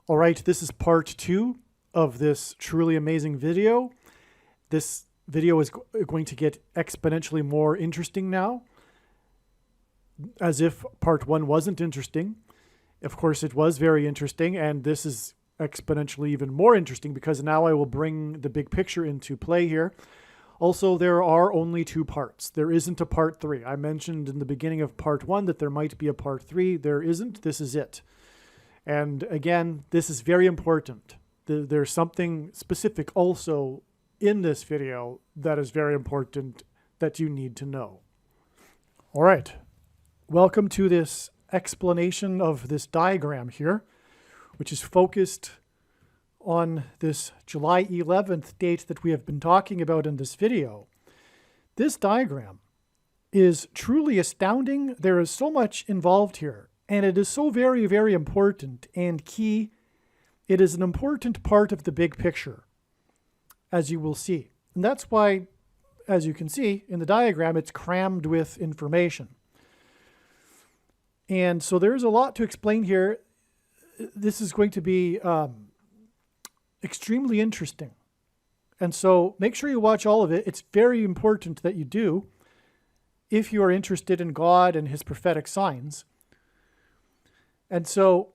All right, this is part 2 of this truly amazing video. This video is going to get exponentially more interesting now, as if part 1 wasn't interesting. Of course, it was very interesting, and this is exponentially even more interesting because now I will bring the big picture into play here. Also, there are only 2 parts. There isn't a part 3. I mentioned in the beginning of part 1 that there might be a part 3. There isn't. This is it. And again, this is very important. There's something specific also in this video that is very important that you need to know. All right. Welcome to this explanation of this diagram here, which is focused on this July 11th date that we have been talking about in this video. This diagram is truly astounding. There is so much involved here. And it is so very, very important and key. It is an important part of the big picture, as you will see. And that's why, as you can see in the diagram, it's crammed with information. And so there's a lot to explain here. This is going to be extremely interesting. And so make sure you watch all of it. It's very important that you do if you are interested in God and his prophetic signs. And so,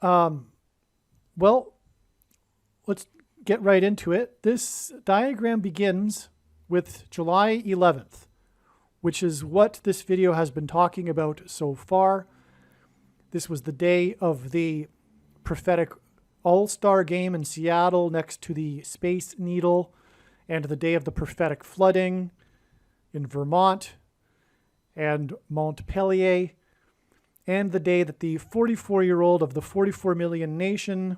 well, let's get right into it. This diagram begins with July 11th, which is what this video has been talking about so far. This was the day of the prophetic all-star game in Seattle next to the Space Needle, and the day of the prophetic flooding in Vermont and Montpelier, and the day that the 44-year-old of the 44 million nation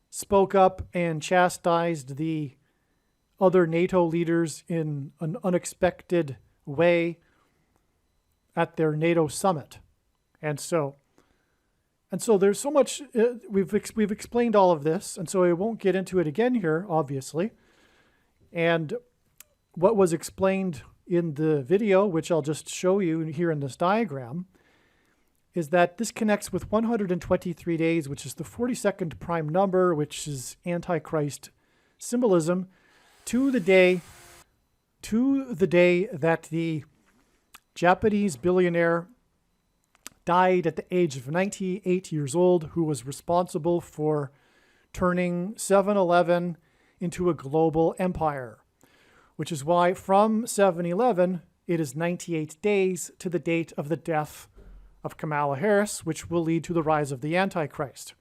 spoke up and chastised the other NATO leaders in an unexpected way at their NATO summit. And so there's so much, we've explained all of this, and so I won't get into it again here, obviously. And what was explained in the video, which I'll just show you here in this diagram, is that this connects with 123 days, which is the 42nd prime number, which is Antichrist symbolism, to the day that the Japanese billionaire died at the age of 98 years old, who was responsible for turning 7-Eleven into a global empire, which is why from 7-Eleven, it is 98 days to the date of the death of Kamala Harris, which will lead to the rise of the Antichrist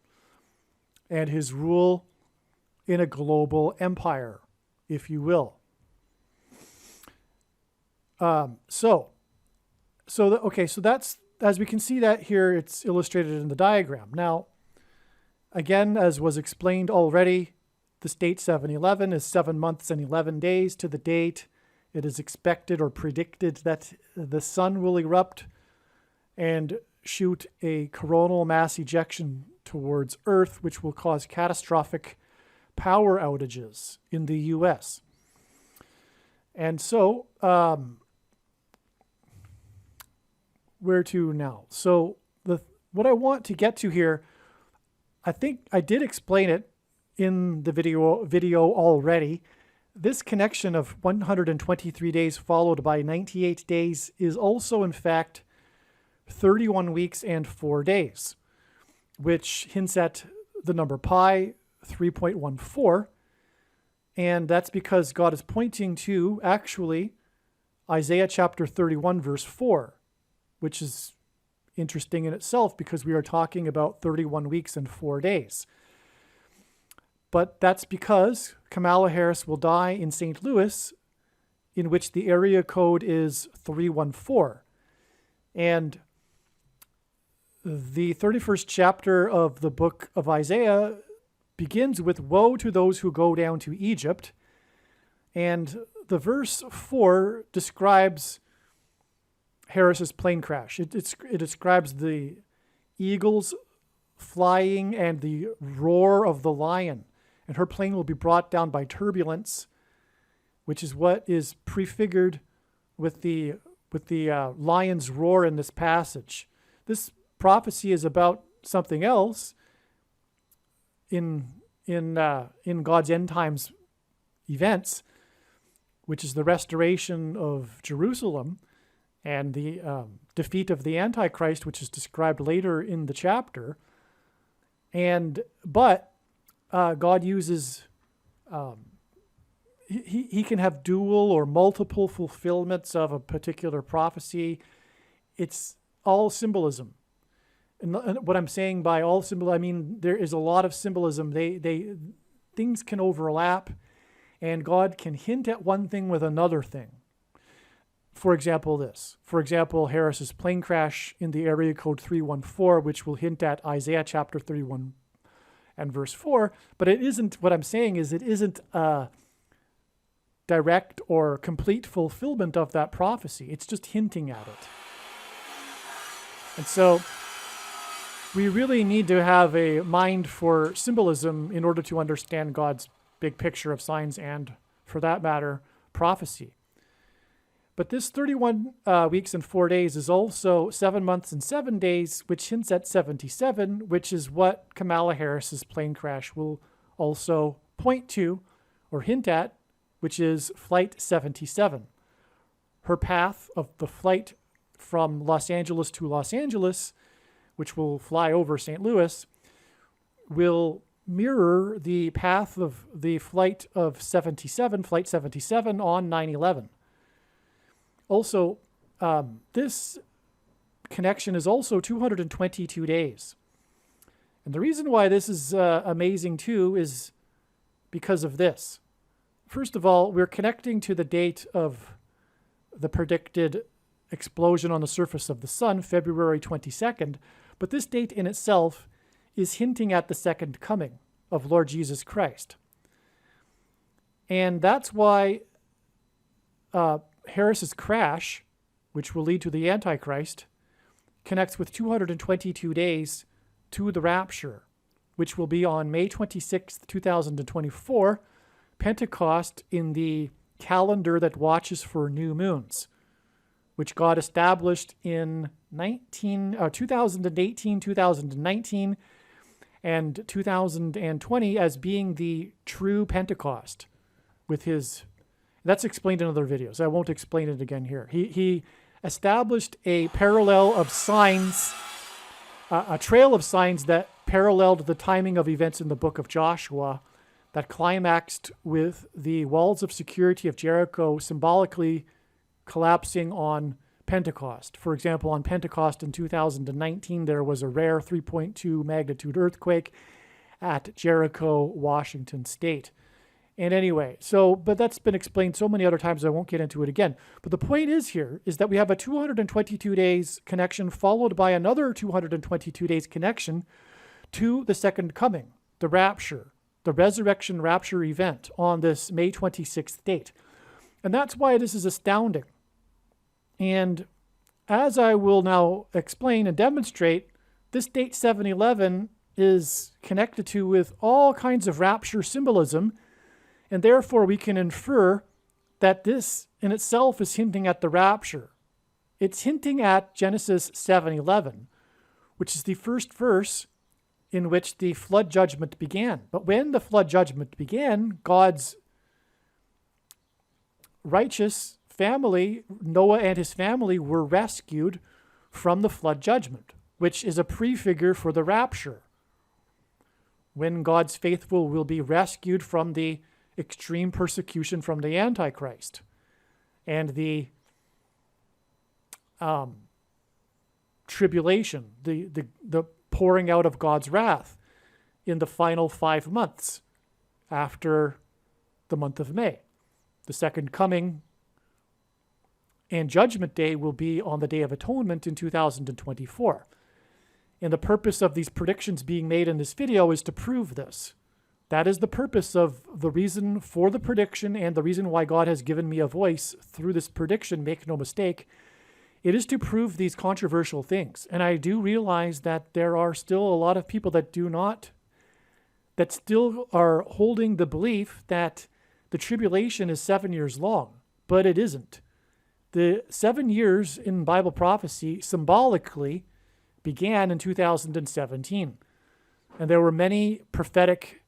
and his rule in a global empire, if you will. So that's, as we can see that here, it's illustrated in the diagram. Now, again, as was explained already, this date 7-11 is 7 months and 11 days to the date it is expected or predicted that the sun will erupt and shoot a coronal mass ejection towards Earth, which will cause catastrophic power outages in the U.S. And so, where to now? So what I want to get to here, I think I did explain it in the video already. This connection of 123 days followed by 98 days is also, in fact, 31 weeks and 4 days, which hints at the number pi, 3.14. And that's because God is pointing to, actually, Isaiah chapter 31, verse 4, which is interesting in itself because we are talking about 31 weeks and 4 days. But that's because Kamala Harris will die in St. Louis, in which the area code is 314. And the 31st chapter of the book of Isaiah begins with woe to those who go down to Egypt. And the verse 4 describes Harris's plane crash. It describes the eagles flying and the roar of the lion. And her plane will be brought down by turbulence, which is what is prefigured with the lion's roar in this passage. This prophecy is about something else, in God's end times events, which is the restoration of Jerusalem and the defeat of the Antichrist, which is described later in the chapter. But God uses, he can have dual or multiple fulfillments of a particular prophecy. It's all symbolism. And what I'm saying by all symbol, I mean there is a lot of symbolism. Things can overlap, and God can hint at one thing with another thing. For example, Harris's plane crash in the area code 314, which will hint at Isaiah chapter 31 and verse 4. But it isn't, what I'm saying is it isn't a direct or complete fulfillment of that prophecy. It's just hinting at it. And so we really need to have a mind for symbolism in order to understand God's big picture of signs and, for that matter, prophecy. But this 31 weeks and 4 days is also 7 months and 7 days, which hints at 77, which is what Kamala Harris's plane crash will also point to or hint at, which is Flight 77. Her path of the flight from Los Angeles to Los Angeles, which will fly over St. Louis, will mirror the path of the flight of 77, Flight 77 on 9/11. Also, this connection is also 222 days. And the reason why this is amazing too is because of this. First of all, we're connecting to the date of the predicted explosion on the surface of the sun, February 22nd, but this date in itself is hinting at the second coming of Lord Jesus Christ. And that's why Harris's crash, which will lead to the Antichrist, connects with 222 days to the rapture, which will be on May 26th, 2024, Pentecost in the calendar that watches for new moons, which God established in 2018, 2019, and 2020 as being the true Pentecost with his... That's explained in other videos. I won't explain it again here. He established a parallel of signs, a trail of signs that paralleled the timing of events in the book of Joshua that climaxed with the walls of security of Jericho symbolically collapsing on Pentecost. For example, on Pentecost in 2019, there was a rare 3.2 magnitude earthquake at Jericho, Washington State. And anyway, but that's been explained so many other times, I won't get into it again. But the point is that we have a 222 days connection followed by another 222 days connection to the second coming, the rapture, the resurrection rapture event on this May 26th date. And that's why this is astounding. And as I will now explain and demonstrate, this date 7/11 is connected to with all kinds of rapture symbolism. And therefore, we can infer that this in itself is hinting at the rapture. It's hinting at Genesis 7:11, which is the first verse in which the flood judgment began. But when the flood judgment began, God's righteous family, Noah and his family, were rescued from the flood judgment, which is a prefigure for the rapture, when God's faithful will be rescued from the extreme persecution from the Antichrist and the tribulation, the pouring out of God's wrath in the final 5 months after the month of May. The second coming and judgment day will be on the Day of Atonement in 2024. And the purpose of these predictions being made in this video is to prove this. That is the purpose of the reason for the prediction and the reason why God has given me a voice through this prediction, make no mistake. It is to prove these controversial things. And I do realize that there are still a lot of people that still are holding the belief that the tribulation is 7 years long, but it isn't. The 7 years in Bible prophecy symbolically began in 2017. And there were many prophetic,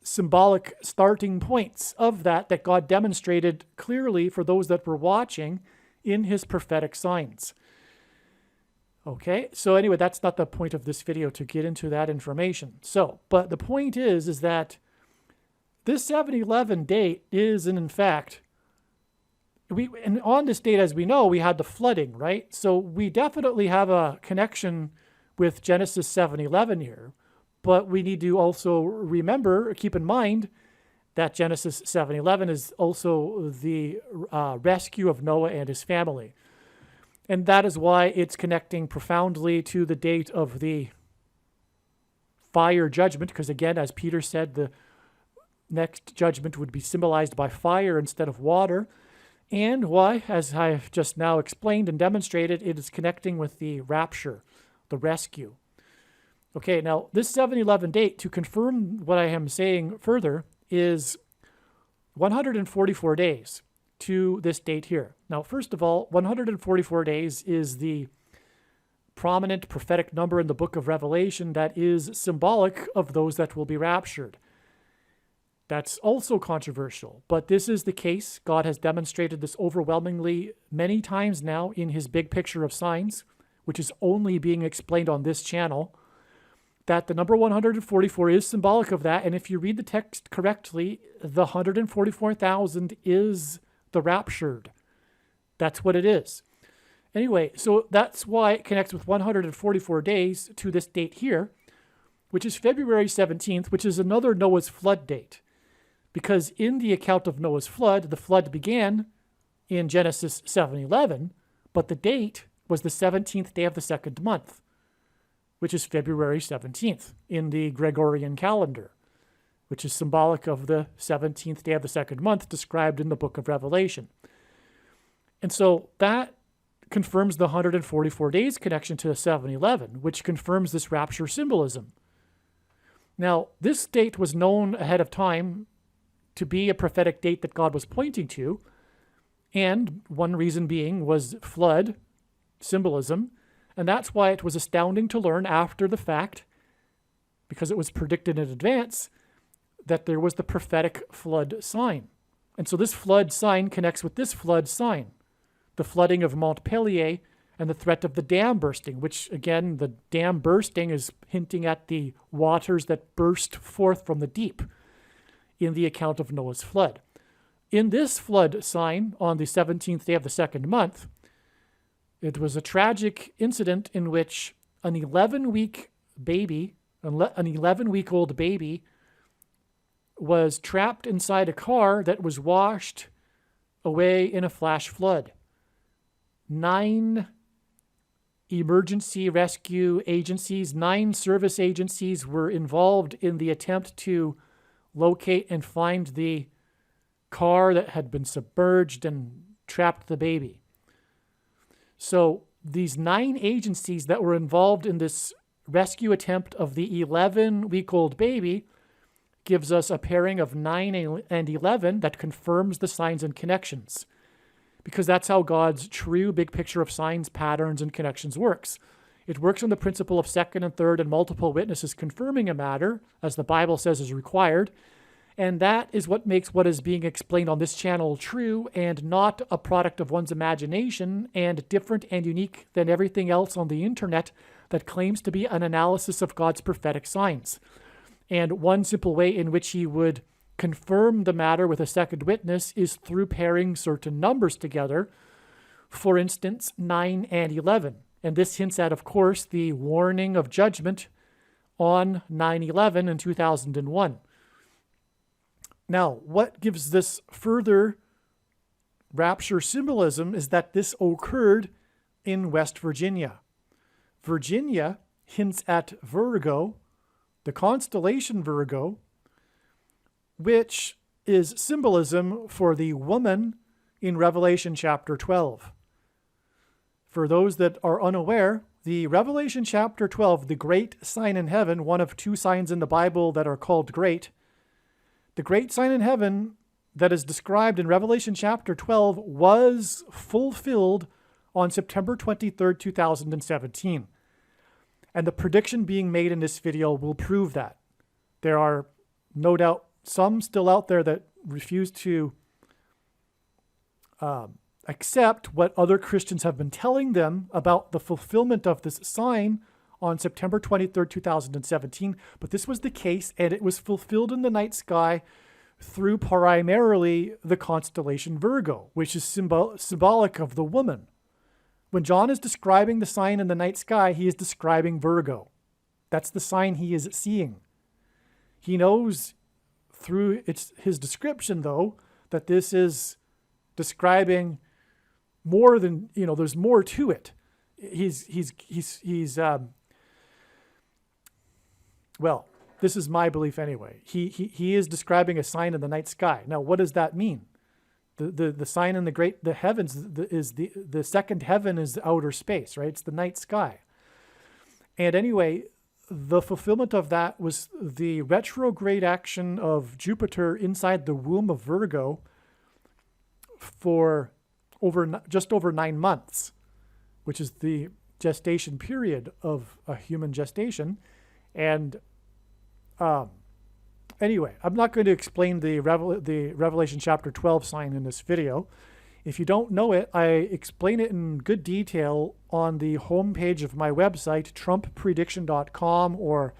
symbolic starting points of that God demonstrated clearly for those that were watching in his prophetic signs. Okay, so anyway, that's not the point of this video, to get into that information. So, but the point is that this 7/11 date is, in fact, and on this date, as we know, we had the flooding, right? So we definitely have a connection with Genesis 7/11 here, but we need to also remember, keep in mind, that Genesis 7/11 is also the rescue of Noah and his family. And that is why it's connecting profoundly to the date of the fire judgment, because again, as Peter said, the next judgment would be symbolized by fire instead of water. And why, as I've just now explained and demonstrated, it is connecting with the rapture, the rescue. Okay, now this 7/11 date, to confirm what I am saying further, is 144 days to this date here. Now, first of all, 144 days is the prominent prophetic number in the book of Revelation that is symbolic of those that will be raptured. That's also controversial, but this is the case. God has demonstrated this overwhelmingly many times now in his big picture of signs, which is only being explained on this channel, that the number 144 is symbolic of that. And if you read the text correctly, the 144,000 is the raptured. That's what it is. Anyway, so that's why it connects with 144 days to this date here, which is February 17th, which is another Noah's flood date. Because in the account of Noah's flood, the flood began in Genesis 7/11, but the date was the 17th day of the second month, which is February 17th in the Gregorian calendar, which is symbolic of the 17th day of the second month described in the book of Revelation. And so that confirms the 144 days connection to 7/11, which confirms this rapture symbolism. Now, this date was known ahead of time to be a prophetic date that God was pointing to, and one reason being was flood symbolism, and that's why it was astounding to learn after the fact, because it was predicted in advance, that there was the prophetic flood sign. And so this flood sign connects with this flood sign, the flooding of Montpellier and the threat of the dam bursting, which again, the dam bursting is hinting at the waters that burst forth from the deep in the account of Noah's flood. In this flood sign on the 17th day of the second month, it was a tragic incident in which an 11-week-old baby was trapped inside a car that was washed away in a flash flood. 9 emergency rescue agencies, 9 service agencies were involved in the attempt to locate and find the car that had been submerged and trapped the baby. So these 9 agencies that were involved in this rescue attempt of the 11-week-old baby gives us a pairing of 9 and 11 that confirms the signs and connections, because that's how God's true big picture of signs, patterns, and connections works. It works on the principle of second and third and multiple witnesses confirming a matter, as the Bible says is required, and that is what makes what is being explained on this channel true and not a product of one's imagination and different and unique than everything else on the internet that claims to be an analysis of God's prophetic signs. And one simple way in which he would confirm the matter with a second witness is through pairing certain numbers together, for instance, 9 and 11. And this hints at, of course, the warning of judgment on 9/11 in 2001. Now, what gives this further rapture symbolism is that this occurred in West Virginia. Virginia hints at Virgo, the constellation Virgo, which is symbolism for the woman in Revelation chapter 12. For those that are unaware, the Revelation chapter 12, the great sign in heaven, one of 2 signs in the Bible that are called great, the great sign in heaven that is described in Revelation chapter 12 was fulfilled on September 23rd, 2017. And the prediction being made in this video will prove that. There are no doubt some still out there that refuse to accept what other Christians have been telling them about the fulfillment of this sign on September 23rd, 2017. But this was the case, and it was fulfilled in the night sky through primarily the constellation Virgo, which is symbolic of the woman. When John is describing the sign in the night sky, he is describing Virgo. That's the sign he is seeing. He knows through his description, though, that this is describing more than, there's more to it. Well, this is my belief anyway. He is describing a sign in the night sky. Now, what does that mean? The sign in the heavens is the second heaven is outer space, right? It's the night sky. And anyway, the fulfillment of that was the retrograde action of Jupiter inside the womb of Virgo for just over 9 months, which is the gestation period of a human gestation. And anyway, I'm not going to explain the Revelation chapter 12 sign in this video. If you don't know it, I explain it in good detail on the homepage of my website, trumpprediction.com or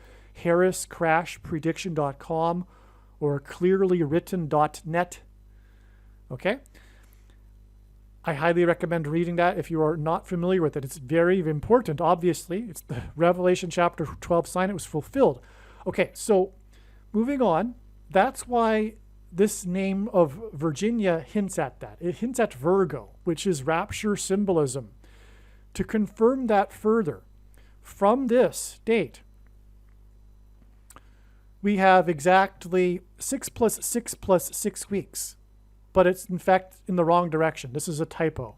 harriscrashprediction.com or clearlywritten.net. Okay? I highly recommend reading that if you are not familiar with it. It's very important, obviously. It's the Revelation chapter 12 sign. It was fulfilled. Okay, so moving on. That's why this name of Virginia hints at that. It hints at Virgo, which is rapture symbolism. To confirm that further, from this date, we have exactly 6 plus 6 plus 6 weeks. But it's in fact in the wrong direction. This is a typo.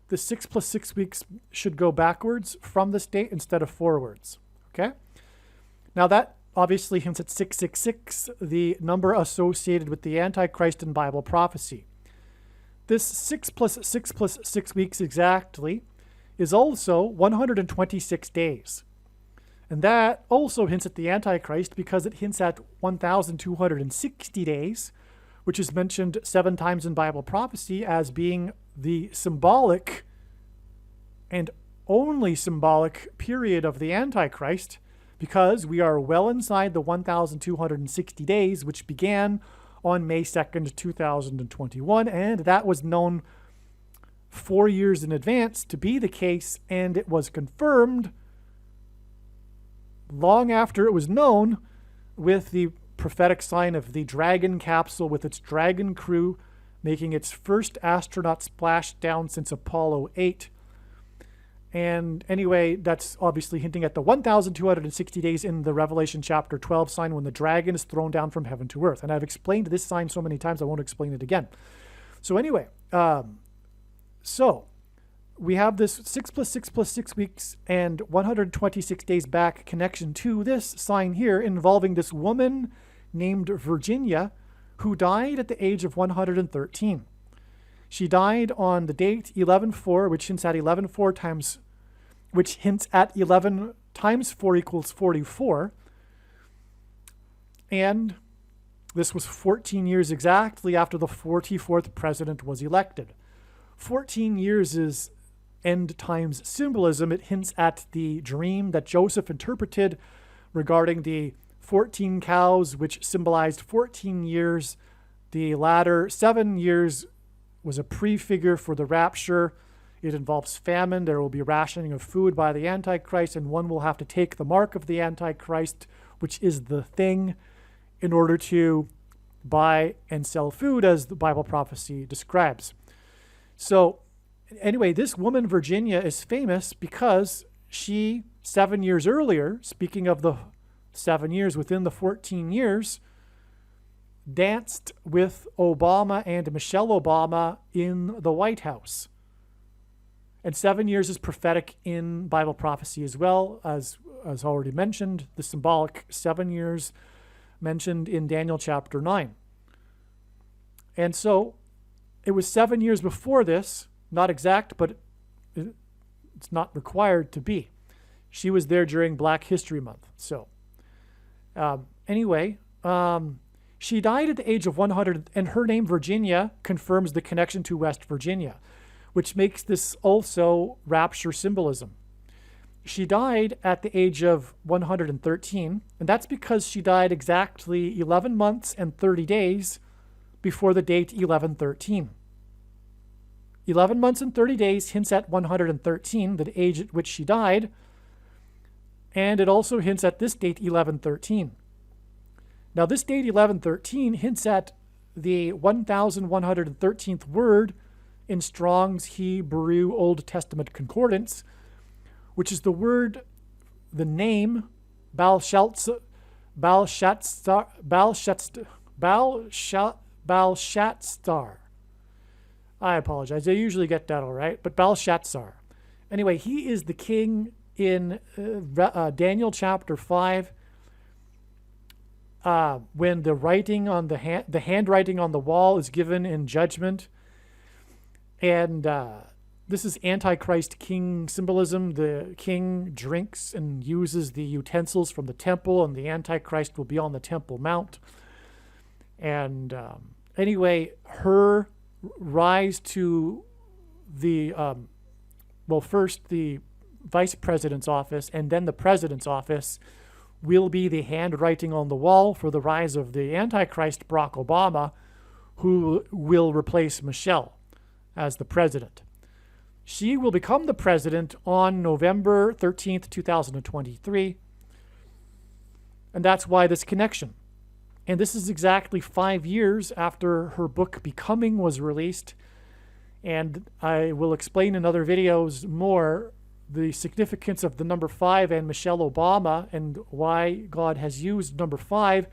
The 6 plus 6 weeks should go backwards from this date instead of forwards. Okay? Now that obviously hints at 666, the number associated with the Antichrist in Bible prophecy. This 6 plus 6 plus 6 weeks exactly is also 126 days. And that also hints at the Antichrist because it hints at 1,260 days, which is mentioned 7 times in Bible prophecy as being the symbolic and only symbolic period of the Antichrist, because we are well inside the 1,260 days, which began on May 2nd, 2021, and that was known 4 years in advance to be the case, and it was confirmed long after it was known with the prophetic sign of the Dragon capsule with its Dragon crew making its first astronaut splashdown since Apollo 8. And anyway, that's obviously hinting at the 1,260 days in the Revelation chapter 12 sign when the dragon is thrown down from heaven to earth. And I've explained this sign so many times, I won't explain it again. So anyway, so we have this 6 plus 6 plus 6 weeks and 126 days back connection to this sign here involving this woman named Virginia who died at the age of 113. She died on the date 11/4, which hints at 11 times 4 equals 44. And this was 14 years exactly after the 44th president was elected. 14 years is end times symbolism. It hints at the dream that Joseph interpreted regarding the 14 cows, which symbolized 14 years. The latter 7 years was a prefigure for the rapture. It involves famine. There will be rationing of food by the Antichrist, and one will have to take the mark of the Antichrist, which is the thing, in order to buy and sell food, as the Bible prophecy describes. So anyway, this woman, Virginia, is famous because she, 7 years earlier, speaking of the 7 years within the 14 years, danced with Obama and Michelle Obama in the White House. And 7 years is prophetic in Bible prophecy as well, as already mentioned, the symbolic 7 years mentioned in Daniel chapter 9. And so it was 7 years before this, not exact, but it's not required to be. She was there during Black History Month. So anyway, she died at the age of 100, and her name Virginia confirms the connection to West Virginia, which makes this also rapture symbolism. She died at the age of 113, and that's because she died exactly 11 months and 30 days before the date 1113. 11 months and 30 days hints at 113, the age at which she died, and it also hints at this date 1113. Now this date 1113 hints at the 1113th word in Strong's Hebrew Old Testament Concordance, which is the word, the name, Belshazzar. I apologize. I usually get that all right, but Belshazzar. Anyway, he is the king in Daniel chapter 5, when the writing on the handwriting on the wall is given in judgment, and this is Antichrist king symbolism. The king drinks and uses the utensils from the temple, and the Antichrist will be on the Temple Mount. And anyway, her rise to the, first the vice president's office and then the president's office will be the handwriting on the wall for the rise of the Antichrist, Barack Obama, who will replace Michelle as the president. She will become the president on November 13th, 2023. And that's why this connection. And this is exactly 5 years after her book Becoming was released. And I will explain in other videos more the significance of the number 5 and Michelle Obama and why God has used number 5.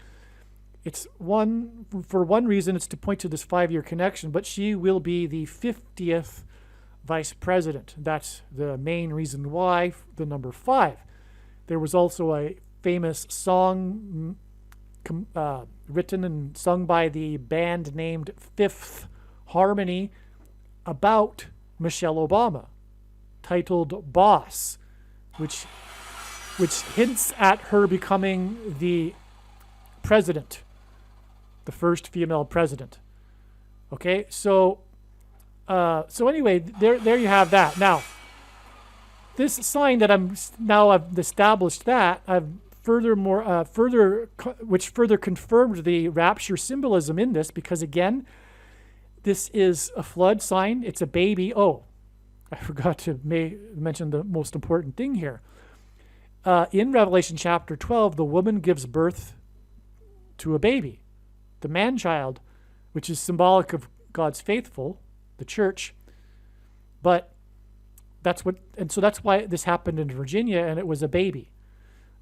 For one reason, it's to point to this 5-year connection, but she will be the 50th vice president. That's the main reason why the number 5. There was also a famous song written and sung by the band named Fifth Harmony about Michelle Obama, titled Boss, which hints at her becoming the president, the first female president. Okay, so anyway, there you have that. Now, this sign that I've established that which further confirmed the rapture symbolism in this, because again, this is a flood sign. It's a baby. Oh, I forgot to mention the most important thing here. In Revelation chapter 12, the woman gives birth to a baby, the man-child, which is symbolic of God's faithful, the church. But that's why this happened in Virginia, and it was a baby.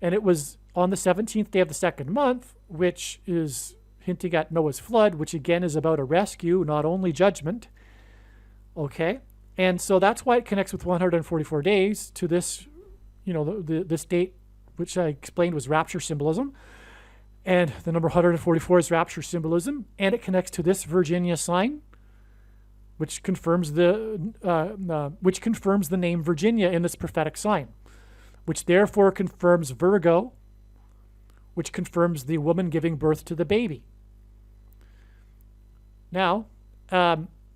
And it was on the 17th day of the second month, which is hinting at Noah's flood, which again is about a rescue, not only judgment. Okay? And so that's why it connects with 144 days to this, this date, which I explained was rapture symbolism. And the number 144 is rapture symbolism. And it connects to this Virginia sign, which confirms the name Virginia in this prophetic sign, which therefore confirms Virgo, which confirms the woman giving birth to the baby. Now,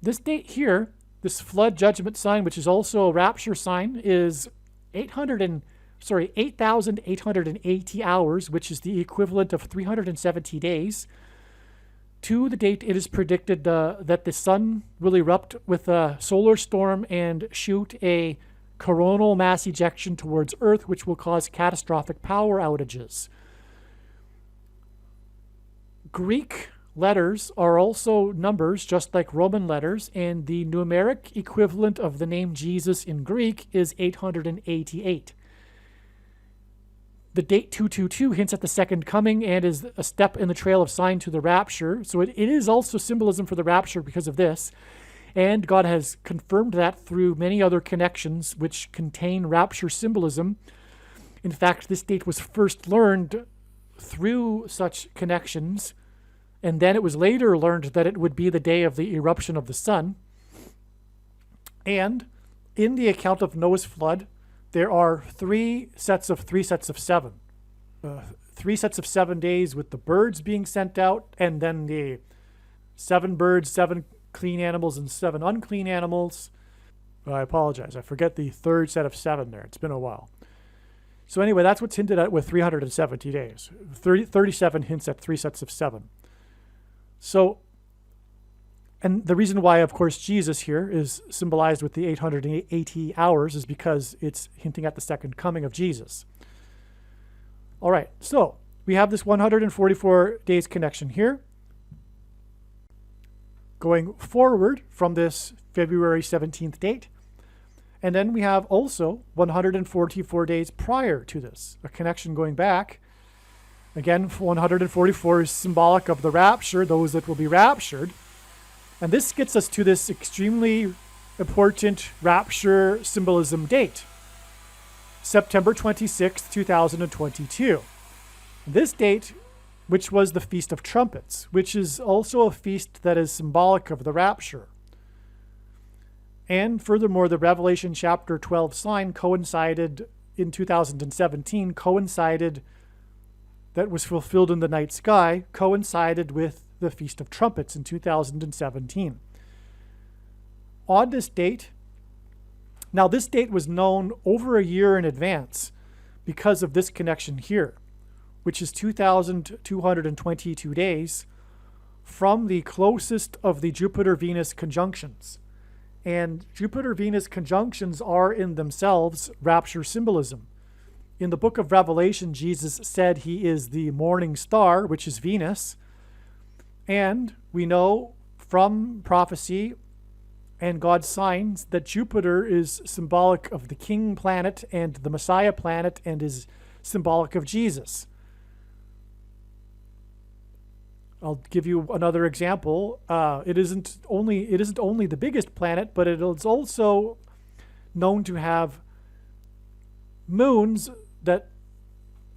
this date here, this flood judgment sign, which is also a rapture sign, is 8,880 hours, which is the equivalent of 370 days, to the date it is predicted that the sun will erupt with a solar storm and shoot a coronal mass ejection towards Earth, which will cause catastrophic power outages. Greek letters are also numbers, just like Roman letters, and the numeric equivalent of the name Jesus in Greek is 888. The date 222 hints at the second coming and is a step in the trail of sign to the rapture. So it is also symbolism for the rapture because of this. And God has confirmed that through many other connections which contain rapture symbolism. In fact, this date was first learned through such connections, and then it was later learned that it would be the day of the eruption of the sun. And in the account of Noah's flood, there are three sets of 7. 3 sets of 7 days with the birds being sent out, and then the 7 birds, 7 clean animals, and 7 unclean animals. I apologize. I forget the third set of 7 there. It's been a while. So anyway, that's what's hinted at with 370 days. 37 hints at 3 sets of 7. So, and the reason why, of course, Jesus here is symbolized with the 880 hours is because it's hinting at the second coming of Jesus. All right, so we have this 144 days connection here. Going forward from this February 17th date. And then we have also 144 days prior to this, a connection going back. Again, 144 is symbolic of the rapture, those that will be raptured. And this gets us to this extremely important rapture symbolism date, September 26th, 2022. This date, which was the Feast of Trumpets, which is also a feast that is symbolic of the rapture. And furthermore, the Revelation chapter 12 sign coincided in 2017, that was fulfilled in the night sky, coincided with the Feast of Trumpets in 2017. On this date, now this date was known over a year in advance because of this connection here, which is 2,222 days from the closest of the Jupiter-Venus conjunctions. And Jupiter-Venus conjunctions are in themselves rapture symbolism. In the book of Revelation, Jesus said he is the morning star, which is Venus. And we know from prophecy and God's signs that Jupiter is symbolic of the king planet and the Messiah planet and is symbolic of Jesus. I'll give you another example. It isn't only the biggest planet, but it is also known to have moons that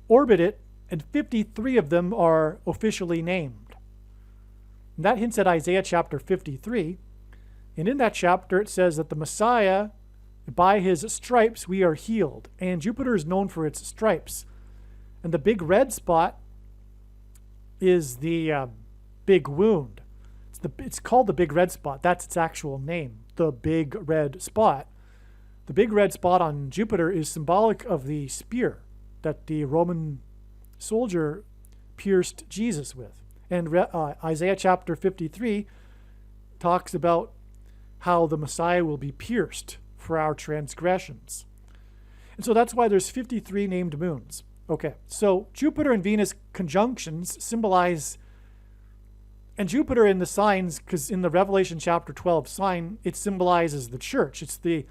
orbit it, and 53 of them are officially named. And that hints at Isaiah chapter 53. And in that chapter, it says that the Messiah, by his stripes, we are healed. And Jupiter is known for its stripes. And the big red spot is the big wound. It's called the big red spot. That's its actual name, the big red spot. The big red spot on Jupiter is symbolic of the spear that the Roman soldier pierced Jesus with. And Isaiah chapter 53 talks about how the Messiah will be pierced for our transgressions. And so that's why there's 53 named moons. Okay, so Jupiter and Venus conjunctions symbolize, and Jupiter in the signs, because in the Revelation chapter 12 sign, it symbolizes the church. It's the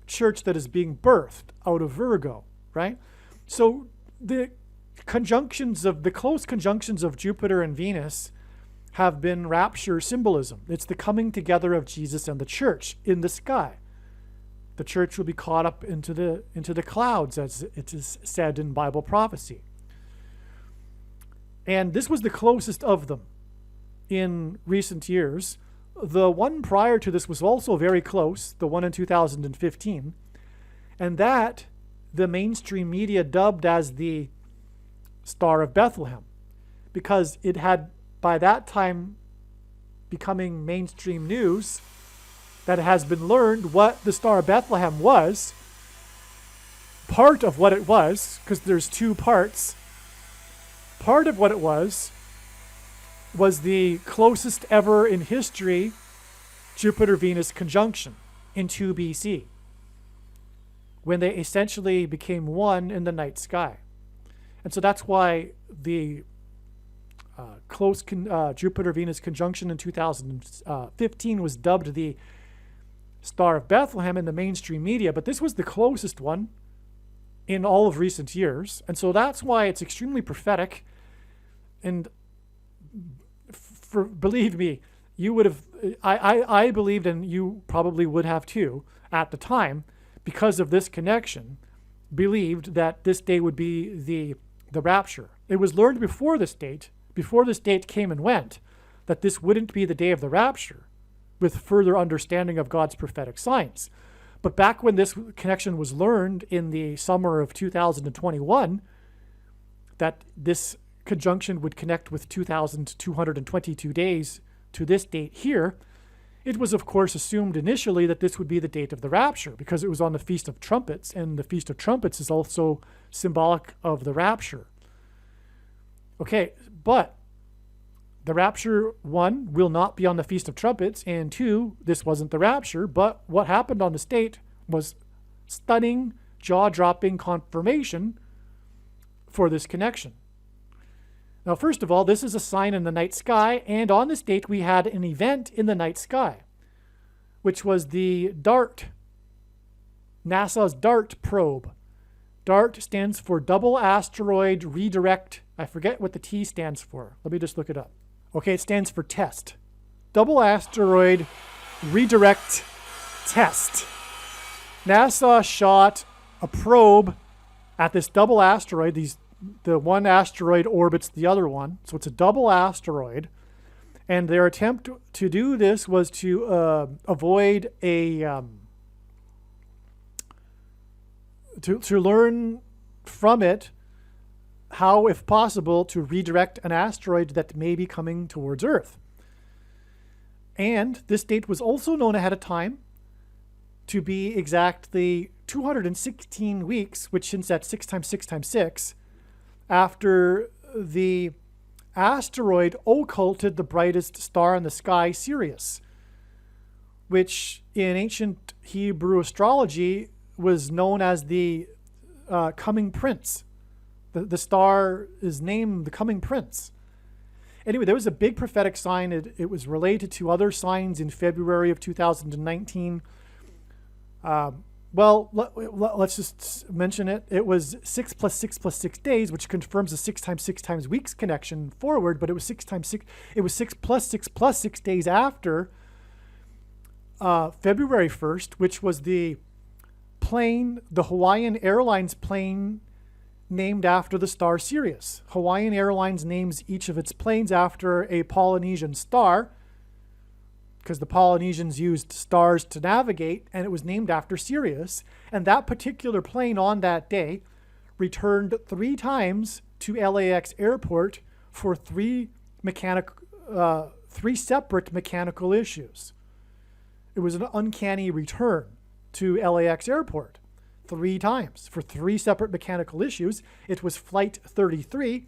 church that is being birthed out of Virgo, right? So the close conjunctions of Jupiter and Venus have been rapture symbolism. It's the coming together of Jesus and the church in the sky. The church will be caught up into the clouds, as it is said in Bible prophecy. And this was the closest of them in recent years. The one prior to this was also very close, the one in 2015, and that the mainstream media dubbed as the Star of Bethlehem, because it had by that time becoming mainstream news that it has been learned what the Star of Bethlehem was. Part of what it was, because there's 2 parts, part of what it was the closest ever in history Jupiter-Venus conjunction in 2 BC, when they essentially became one in the night sky. And so that's why the close Jupiter-Venus conjunction in 2015 was dubbed the Star of Bethlehem in the mainstream media, but this was the closest one in all of recent years. And so that's why it's extremely prophetic. And believe me, you would have, I believed, and you probably would have too, at the time, because of this connection, believed that this day would be the rapture. It was learned before this date came and went, that this wouldn't be the day of the rapture, with further understanding of God's prophetic signs. But back when this connection was learned in the summer of 2021, that this conjunction would connect with 2,222 days to this date here, it was of course assumed initially that this would be the date of the rapture because it was on the Feast of Trumpets, and the Feast of Trumpets is also symbolic of the rapture. Okay, but the rapture, one, will not be on the Feast of Trumpets, and two, this wasn't the rapture, but what happened on this date was stunning, jaw-dropping confirmation for this connection. Now, first of all, this is a sign in the night sky, and on this date we had an event in the night sky, which was the DART, NASA's DART probe. DART stands for Double Asteroid Redirect. I forget what the T stands for. Let me just look it up. Okay, it stands for TEST. Double Asteroid Redirect Test. NASA shot a probe at this double asteroid. The one asteroid orbits the other one, so it's a double asteroid. And their attempt to do this was to avoid a to learn from it how, if possible, to redirect an asteroid that may be coming towards Earth. And this date was also known ahead of time to be exactly 216 weeks, which since that's 6 times 6 times 6, after the asteroid occulted the brightest star in the sky, Sirius, which in ancient Hebrew astrology was known as the coming prince. The star is named the coming prince. Anyway, there was a big prophetic sign. It was related to other signs in February of 2019. Let's just mention it. It was 6 + 6 + 6 days, which confirms the 6 times 6 times weeks connection forward, but it was 6 times 6. It was 6 + 6 + 6 days after February 1st, which was the Hawaiian Airlines plane named after the star Sirius. Hawaiian Airlines names each of its planes after a Polynesian star because the Polynesians used stars to navigate, and it was named after Sirius. And that particular plane on that day returned 3 times to LAX airport for 3 separate mechanical issues. It was an uncanny return to LAX airport 3 times for 3 separate mechanical issues. It was Flight 33,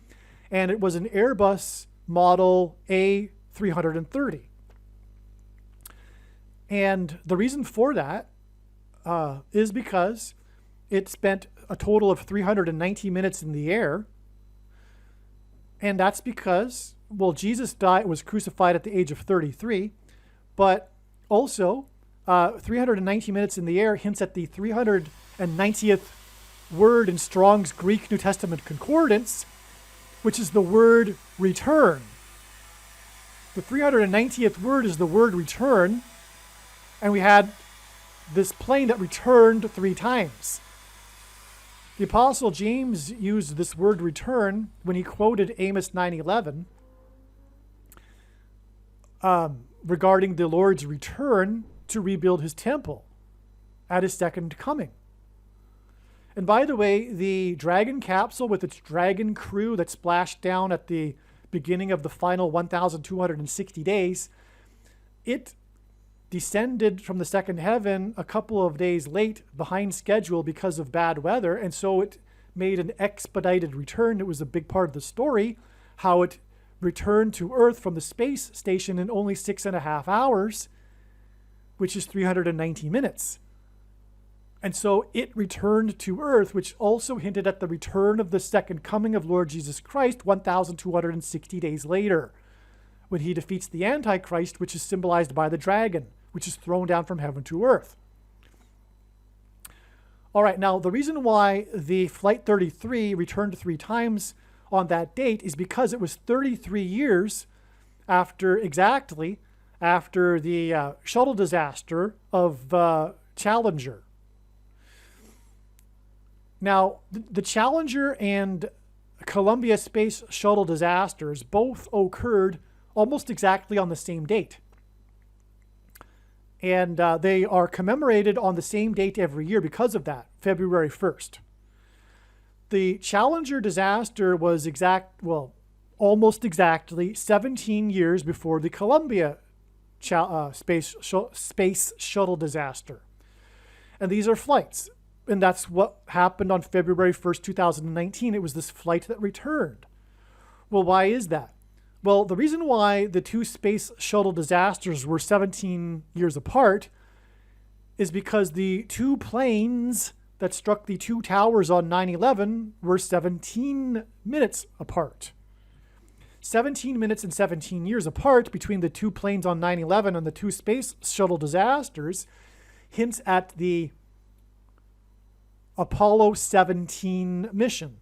and it was an Airbus model A330. And the reason for that is because it spent a total of 390 minutes in the air. And that's because, Jesus was crucified at the age of 33, but also 390 minutes in the air hints at the 390th word in Strong's Greek New Testament Concordance, which is the word return. The 390th word is the word return, and we had this plane that returned 3 times. The Apostle James used this word return when he quoted Amos 9:11 regarding the Lord's return to rebuild his temple at his second coming. And by the way, the Dragon capsule with its Dragon crew that splashed down at the beginning of the final 1,260 days, it descended from the second heaven a couple of days late behind schedule because of bad weather, and so it made an expedited return. It was a big part of the story, how it returned to Earth from the space station in only 6.5 hours, which is 390 minutes. And so it returned to Earth, which also hinted at the return of the second coming of Lord Jesus Christ 1,260 days later, when he defeats the Antichrist, which is symbolized by the dragon, which is thrown down from heaven to earth. All right, now the reason why the Flight 33 returned 3 times on that date is because it was 33 years exactly after the shuttle disaster of Challenger. Now, the Challenger and Columbia Space Shuttle disasters both occurred almost exactly on the same date. And they are commemorated on the same date every year because of that, February 1st. The Challenger disaster was almost exactly 17 years before the Columbia space shuttle disaster. And these are flights. And that's what happened on February 1st, 2019. It was this flight that returned. Well, why is that? Well, the reason why the two space shuttle disasters were 17 years apart is because the two planes that struck the two towers on 9/11 were 17 minutes apart. 17 minutes and 17 years apart between the two planes on 9/11 and the two space shuttle disasters hints at the Apollo 17 mission,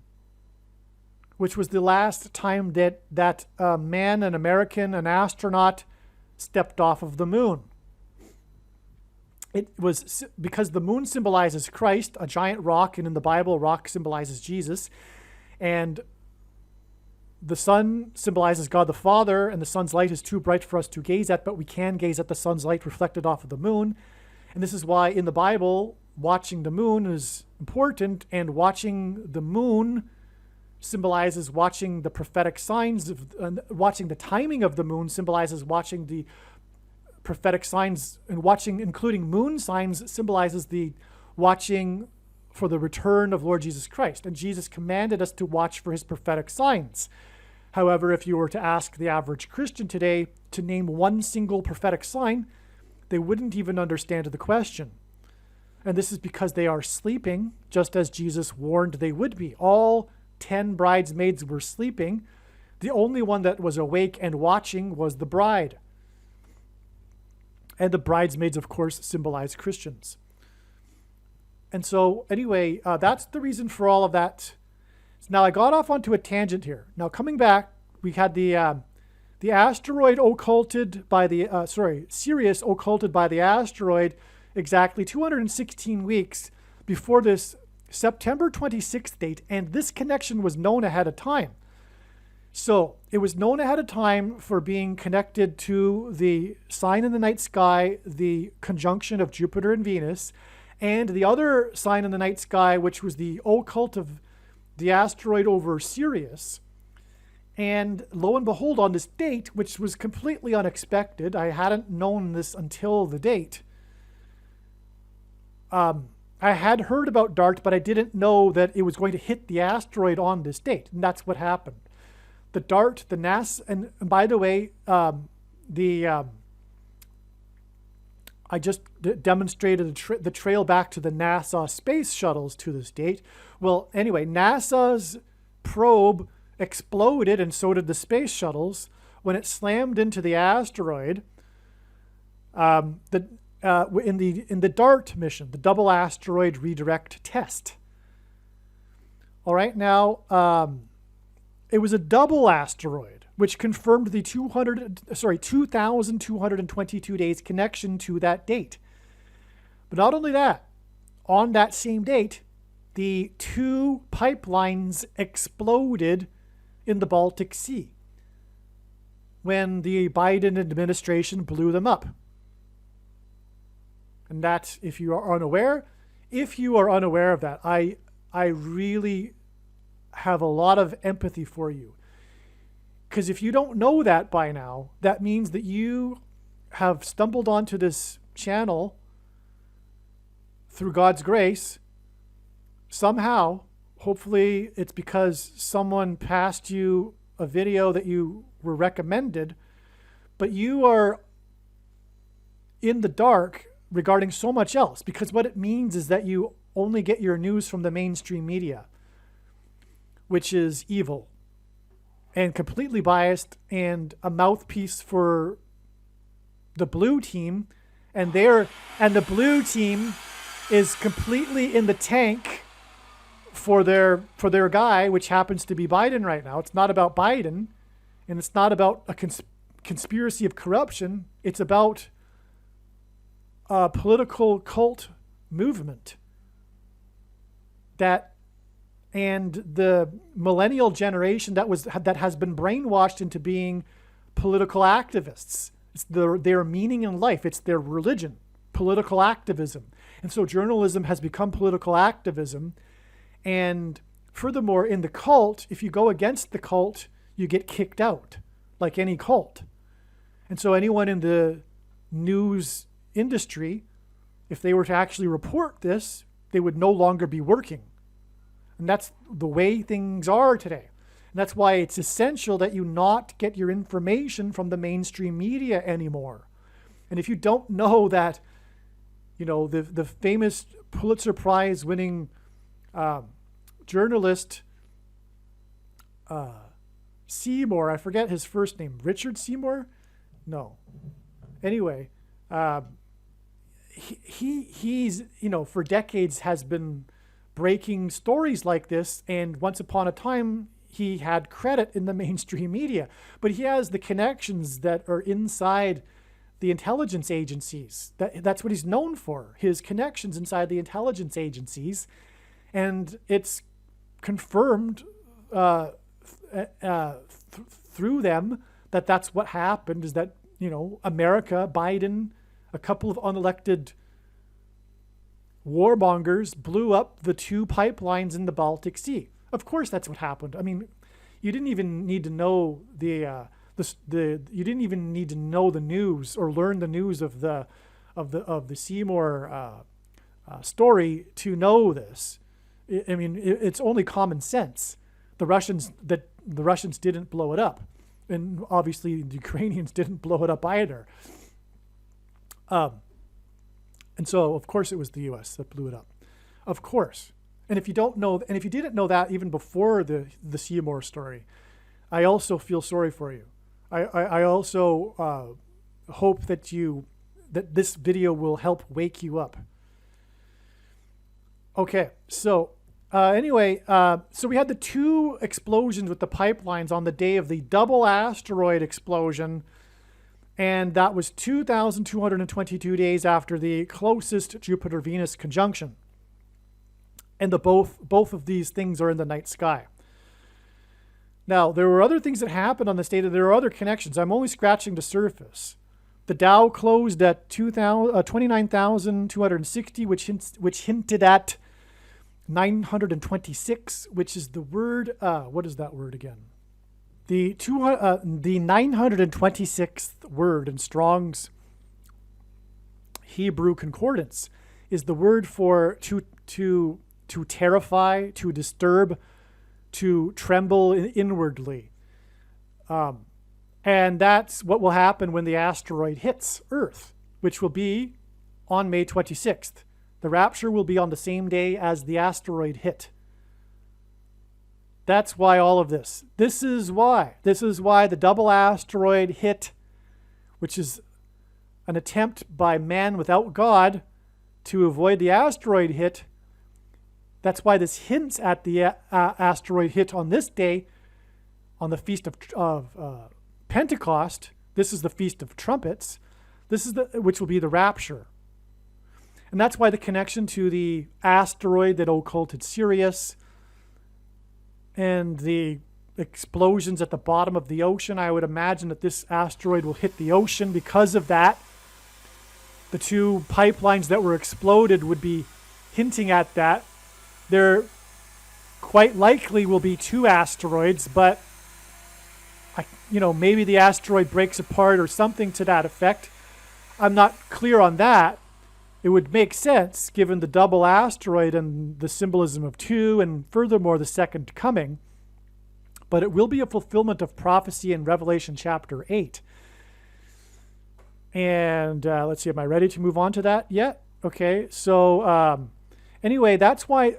which was the last time that a man, an American, an astronaut, stepped off of the moon. It was because the moon symbolizes Christ, a giant rock, and in the Bible, a rock symbolizes Jesus. And the sun symbolizes God the Father, and the sun's light is too bright for us to gaze at, but we can gaze at the sun's light reflected off of the moon. And this is why in the Bible, watching the moon is important, and watching the moon symbolizes watching the prophetic signs watching the timing of the moon symbolizes watching the prophetic signs, and watching, including moon signs, symbolizes the watching for the return of Lord Jesus Christ. And Jesus commanded us to watch for his prophetic signs. However, if you were to ask the average Christian today to name one single prophetic sign, they wouldn't even understand the question. And this is because they are sleeping, just as Jesus warned they would be. All 10 bridesmaids were sleeping. The only one that was awake and watching was the bride. And the bridesmaids, of course, symbolize Christians. And so, anyway, that's the reason for all of that. Now, I got off onto a tangent here. Now, coming back, we had the asteroid occulted by the, Sirius occulted by the asteroid exactly 216 weeks before this September 26th date, and this connection was known ahead of time. So it was known ahead of time for being connected to the sign in the night sky, the conjunction of Jupiter and Venus, and the other sign in the night sky, which was the occult of the asteroid over Sirius. And lo and behold, on this date, which was completely unexpected, I hadn't known this until the date. I had heard about DART, but I didn't know that it was going to hit the asteroid on this date. And that's what happened. The DART, the NASA, and by the way, I just demonstrated the trail back to the NASA space shuttles to this date. Well, anyway, NASA's probe exploded, and so did the space shuttles when it slammed into the asteroid. In the DART mission, the Double Asteroid Redirect Test. All right, now it was a double asteroid, which confirmed the 2,222 days connection to that date. But not only that, on that same date, the two pipelines exploded in the Baltic Sea when the Biden administration blew them up. And that, if you are unaware of that, I really have a lot of empathy for you. Because if you don't know that by now, that means that you have stumbled onto this channel through God's grace somehow. Hopefully it's because someone passed you a video that you were recommended, but you are in the dark regarding so much else, because what it means is that you only get your news from the mainstream media, which is evil and completely biased and a mouthpiece for the blue team, and the blue team is completely in the tank for their guy, which happens to be Biden right now. It's not about Biden, and it's not about a conspiracy of corruption. It's about a political cult movement and the millennial generation that has been brainwashed into being political activists. It's their meaning in life. It's their religion. political activism. And so journalism has become political activism. And furthermore, in the cult, if you go against the cult, you get kicked out, like any cult. And so anyone in the news industry, if they were to actually report this, they would no longer be working. And that's the way things are today. And that's why it's essential that you not get your information from the mainstream media anymore. And if you don't know that, you know, the famous Pulitzer Prize winning journalist Seymour, I forget his first name, Richard Seymour? No. Anyway, he's, you know, for decades has been breaking stories like this, and once upon a time he had credit in the mainstream media, but he has the connections that are inside the intelligence agencies. That's what he's known for, his connections inside the intelligence agencies. And it's confirmed through them that that's what happened, is that, you know, America, Biden, a couple of unelected warmongers blew up the 2 pipelines in the Baltic Sea. Of course, that's what happened. I mean, you didn't even need to know you didn't even need to know the news or learn the news of the Seymour story to know this. I mean, it's only common sense. The Russians didn't blow it up, and obviously the Ukrainians didn't blow it up either. And so, of course, it was the U.S. that blew it up, of course. And if you didn't know that even before the Seymour story, I also feel sorry for you. I also hope that this video will help wake you up. Okay, so anyway, so we had the 2 explosions with the pipelines on the day of the double asteroid explosion, and that was 2,222 days after the closest Jupiter-Venus conjunction. And both of these things are in the night sky. Now, there were other things that happened on this data. There are other connections. I'm only scratching the surface. The Dow closed at 29,260, which hinted at 926, which is the word. What is that word again? The 926th word in Strong's Hebrew Concordance is the word for to terrify, to disturb, to tremble inwardly. And that's what will happen when the asteroid hits Earth, which will be on May 26th. The rapture will be on the same day as the asteroid hit. That's why all of this. This is why the double asteroid hit, which is an attempt by man without God to avoid the asteroid hit. That's why this hints at the asteroid hit on this day, on the Feast of Pentecost. This is the Feast of Trumpets. This is which will be the rapture. And that's why the connection to the asteroid that occulted Sirius and the explosions at the bottom of the ocean. I would imagine that this asteroid will hit the ocean because of that. The 2 pipelines that were exploded would be hinting at that. There quite likely will be 2 asteroids, but maybe the asteroid breaks apart or something to that effect. I'm not clear on that. It would make sense given the double asteroid and the symbolism of 2, and furthermore the second coming. But it will be a fulfillment of prophecy in Revelation chapter 8. And let's see, am I ready to move on to that yet? Okay, so anyway, that's why,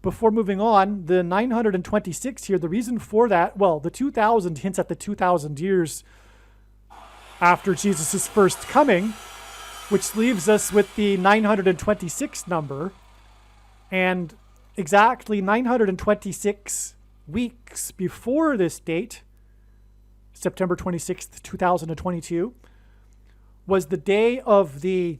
before moving on, the 926 here, the reason for that, well, the 2000 hints at the 2,000 years after Jesus' first coming, which leaves us with the 926 number, and exactly 926 weeks before this date, September 26th, 2022, was the day of the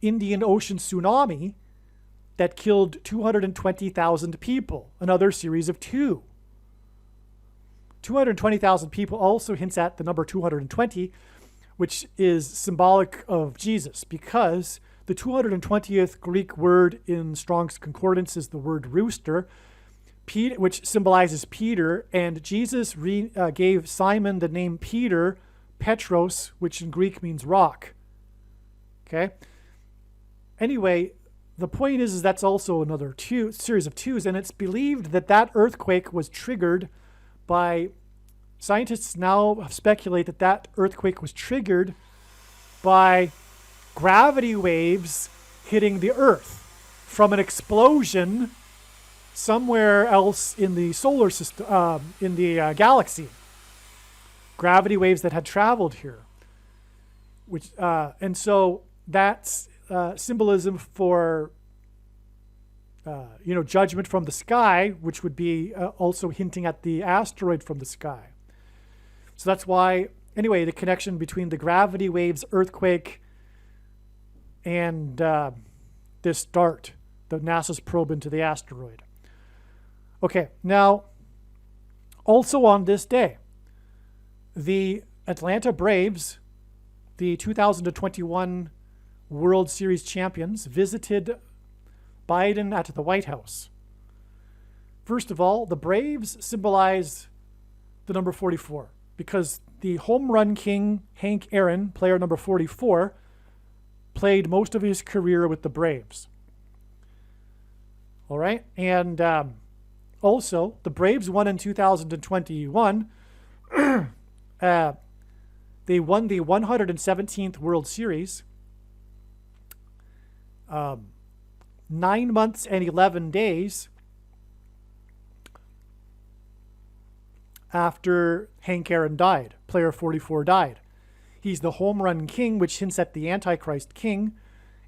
Indian Ocean tsunami that killed 220,000 people, another series of 2. 220,000 people also hints at the number 220, which is symbolic of Jesus, because the 220th Greek word in Strong's Concordance is the word rooster, which symbolizes Peter, and Jesus gave Simon the name Peter, Petros, which in Greek means rock. Okay? Anyway, the point is that's also another series of twos, and it's believed that that earthquake was triggered by, scientists now speculate that that earthquake was triggered by gravity waves hitting the Earth from an explosion somewhere else in the solar system, in the galaxy. Gravity waves that had traveled here. And so that's symbolism for judgment from the sky, which would be also hinting at the asteroid from the sky. So that's why, anyway, the connection between the gravity waves, earthquake, and this DART, the NASA's probe into the asteroid. Okay, now, also on this day, the Atlanta Braves, the 2021 World Series champions, visited Biden at the White House. First of all, the Braves symbolize the number 44 because the home run king, Hank Aaron, player number 44, played most of his career with the Braves. All right, and also the Braves won in 2021. They won the 117th World Series. 9 months and 11 days after Hank Aaron died. Player 44 died. He's the home run king, which hints at the Antichrist king.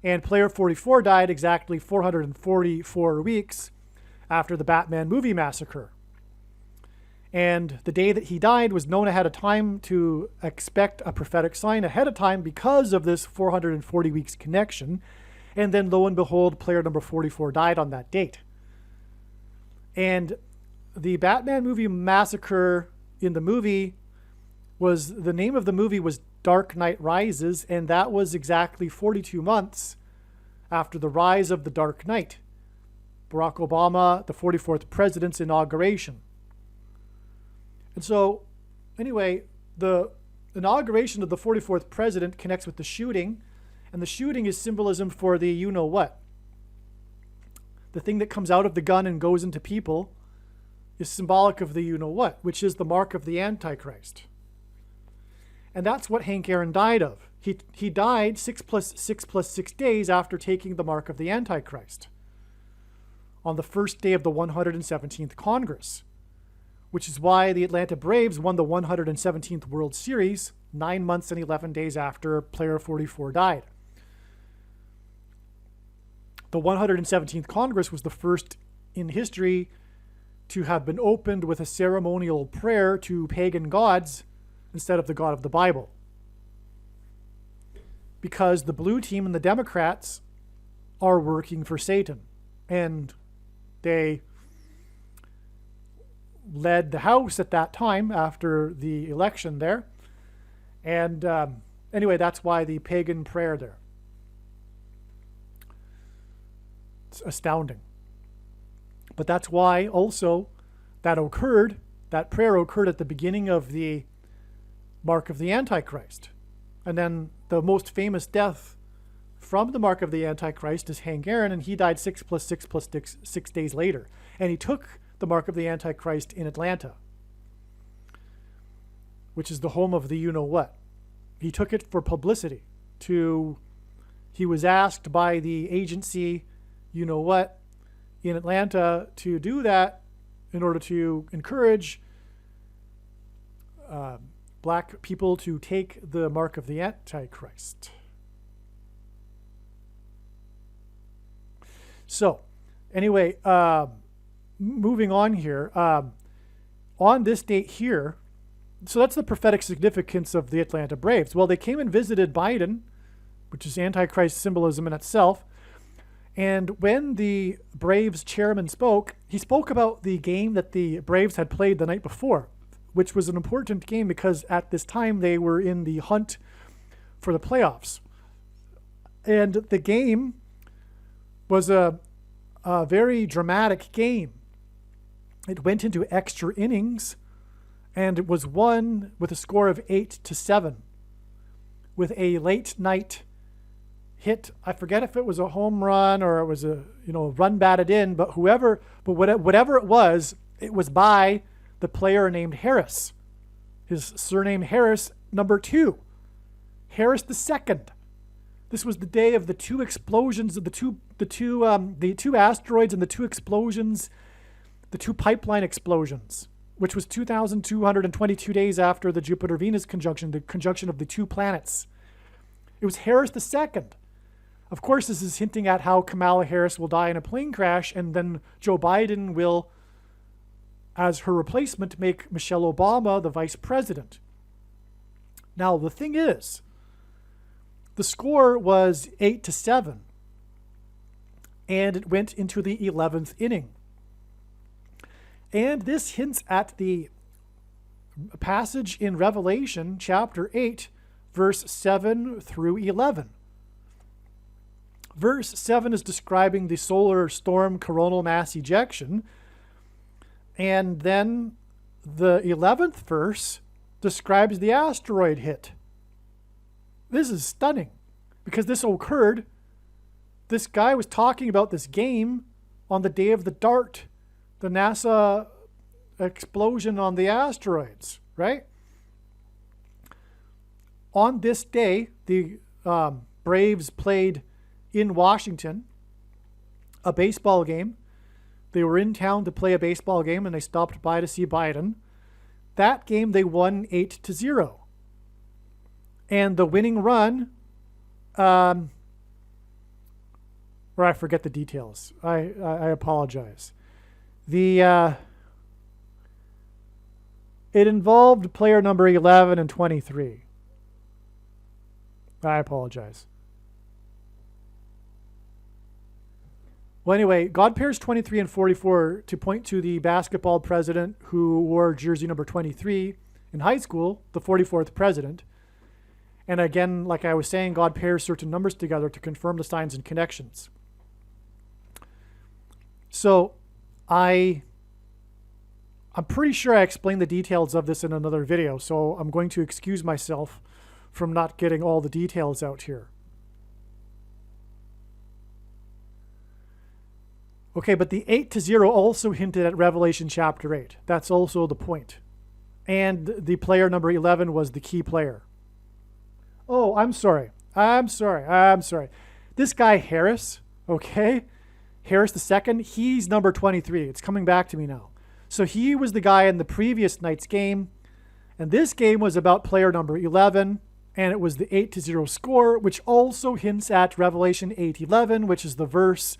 And player 44 died exactly 444 weeks after the Batman movie massacre. And the day that he died was known ahead of time to expect a prophetic sign ahead of time because of this 440 weeks connection. And then lo and behold, player number 44 died on that date. And the Batman movie massacre in the movie the name of the movie was Dark Knight Rises, and that was exactly 42 months after the rise of the Dark Knight. Barack Obama, the 44th president's inauguration. And so, anyway, the inauguration of the 44th president connects with the shooting, and the shooting is symbolism for the you-know-what. The thing that comes out of the gun and goes into people is symbolic of the you-know-what, which is the mark of the Antichrist. And that's what Hank Aaron died of. He died 6 plus 6 days after taking the mark of the Antichrist on the first day of the 117th Congress, which is why the Atlanta Braves won the 117th World Series 9 months and 11 days after player 44 died. The 117th Congress was the first in history to have been opened with a ceremonial prayer to pagan gods instead of the God of the Bible. Because the blue team and the Democrats are working for Satan. And they led the House at that time after the election there. And anyway, that's why the pagan prayer there. It's astounding. But that's why also that prayer occurred at the beginning of the mark of the Antichrist. And then the most famous death from the mark of the Antichrist is Hank Aaron, and he died 6 plus 6 days later. And he took the mark of the Antichrist in Atlanta, which is the home of the you-know-what. He took it for publicity. He was asked by the agency, you-know-what, in Atlanta to do that in order to encourage black people to take the mark of the Antichrist. So, anyway, moving on here. On this date here, so that's the prophetic significance of the Atlanta Braves. Well, they came and visited Biden, which is Antichrist symbolism in itself. And when the Braves chairman spoke, he spoke about the game that the Braves had played the night before, which was an important game because at this time they were in the hunt for the playoffs. And the game was a very dramatic game. It went into extra innings, and it was won with a score of 8-7 with a late night hit. I forget if it was a home run or it was a run batted in, but whatever it was by the player named Harris. His surname Harris, number 2, Harris the second. This was the day of the two explosions of the two asteroids and the two explosions, the two pipeline explosions, which was 2,222 days after the Jupiter-Venus conjunction, the conjunction of the two planets. It was Harris the second. Of course, this is hinting at how Kamala Harris will die in a plane crash, and then Joe Biden will, as her replacement, make Michelle Obama the vice president. Now, the thing is, the score was 8-7, and it went into the 11th inning. And this hints at the passage in Revelation chapter 8, verse 7 through 11. Verse 7 is describing the solar storm coronal mass ejection. And then the 11th verse describes the asteroid hit. This is stunning because this occurred. This guy was talking about this game on the day of the DART, the NASA explosion on the asteroids, right? On this day, the Braves played in Washington a baseball game. They were in town to play a baseball game, and they stopped by to see Biden. That game, they won 8-0. And the winning run, or I forget the details. I apologize. It involved player number 11 and 23. I apologize. Well, anyway, God pairs 23 and 44 to point to the basketball president who wore jersey number 23 in high school, the 44th president. And again, like I was saying, God pairs certain numbers together to confirm the signs and connections. So I'm pretty sure I explained the details of this in another video, so I'm going to excuse myself from not getting all the details out here. Okay, but the 8-0 also hinted at Revelation chapter 8. That's also the point. And the player number 11 was the key player. Oh, I'm sorry. This guy Harris, okay? Harris the second, he's number 23. It's coming back to me now. So he was the guy in the previous night's game. And this game was about player number 11. And it was the 8-0 score, which also hints at Revelation 8:11, which is the verse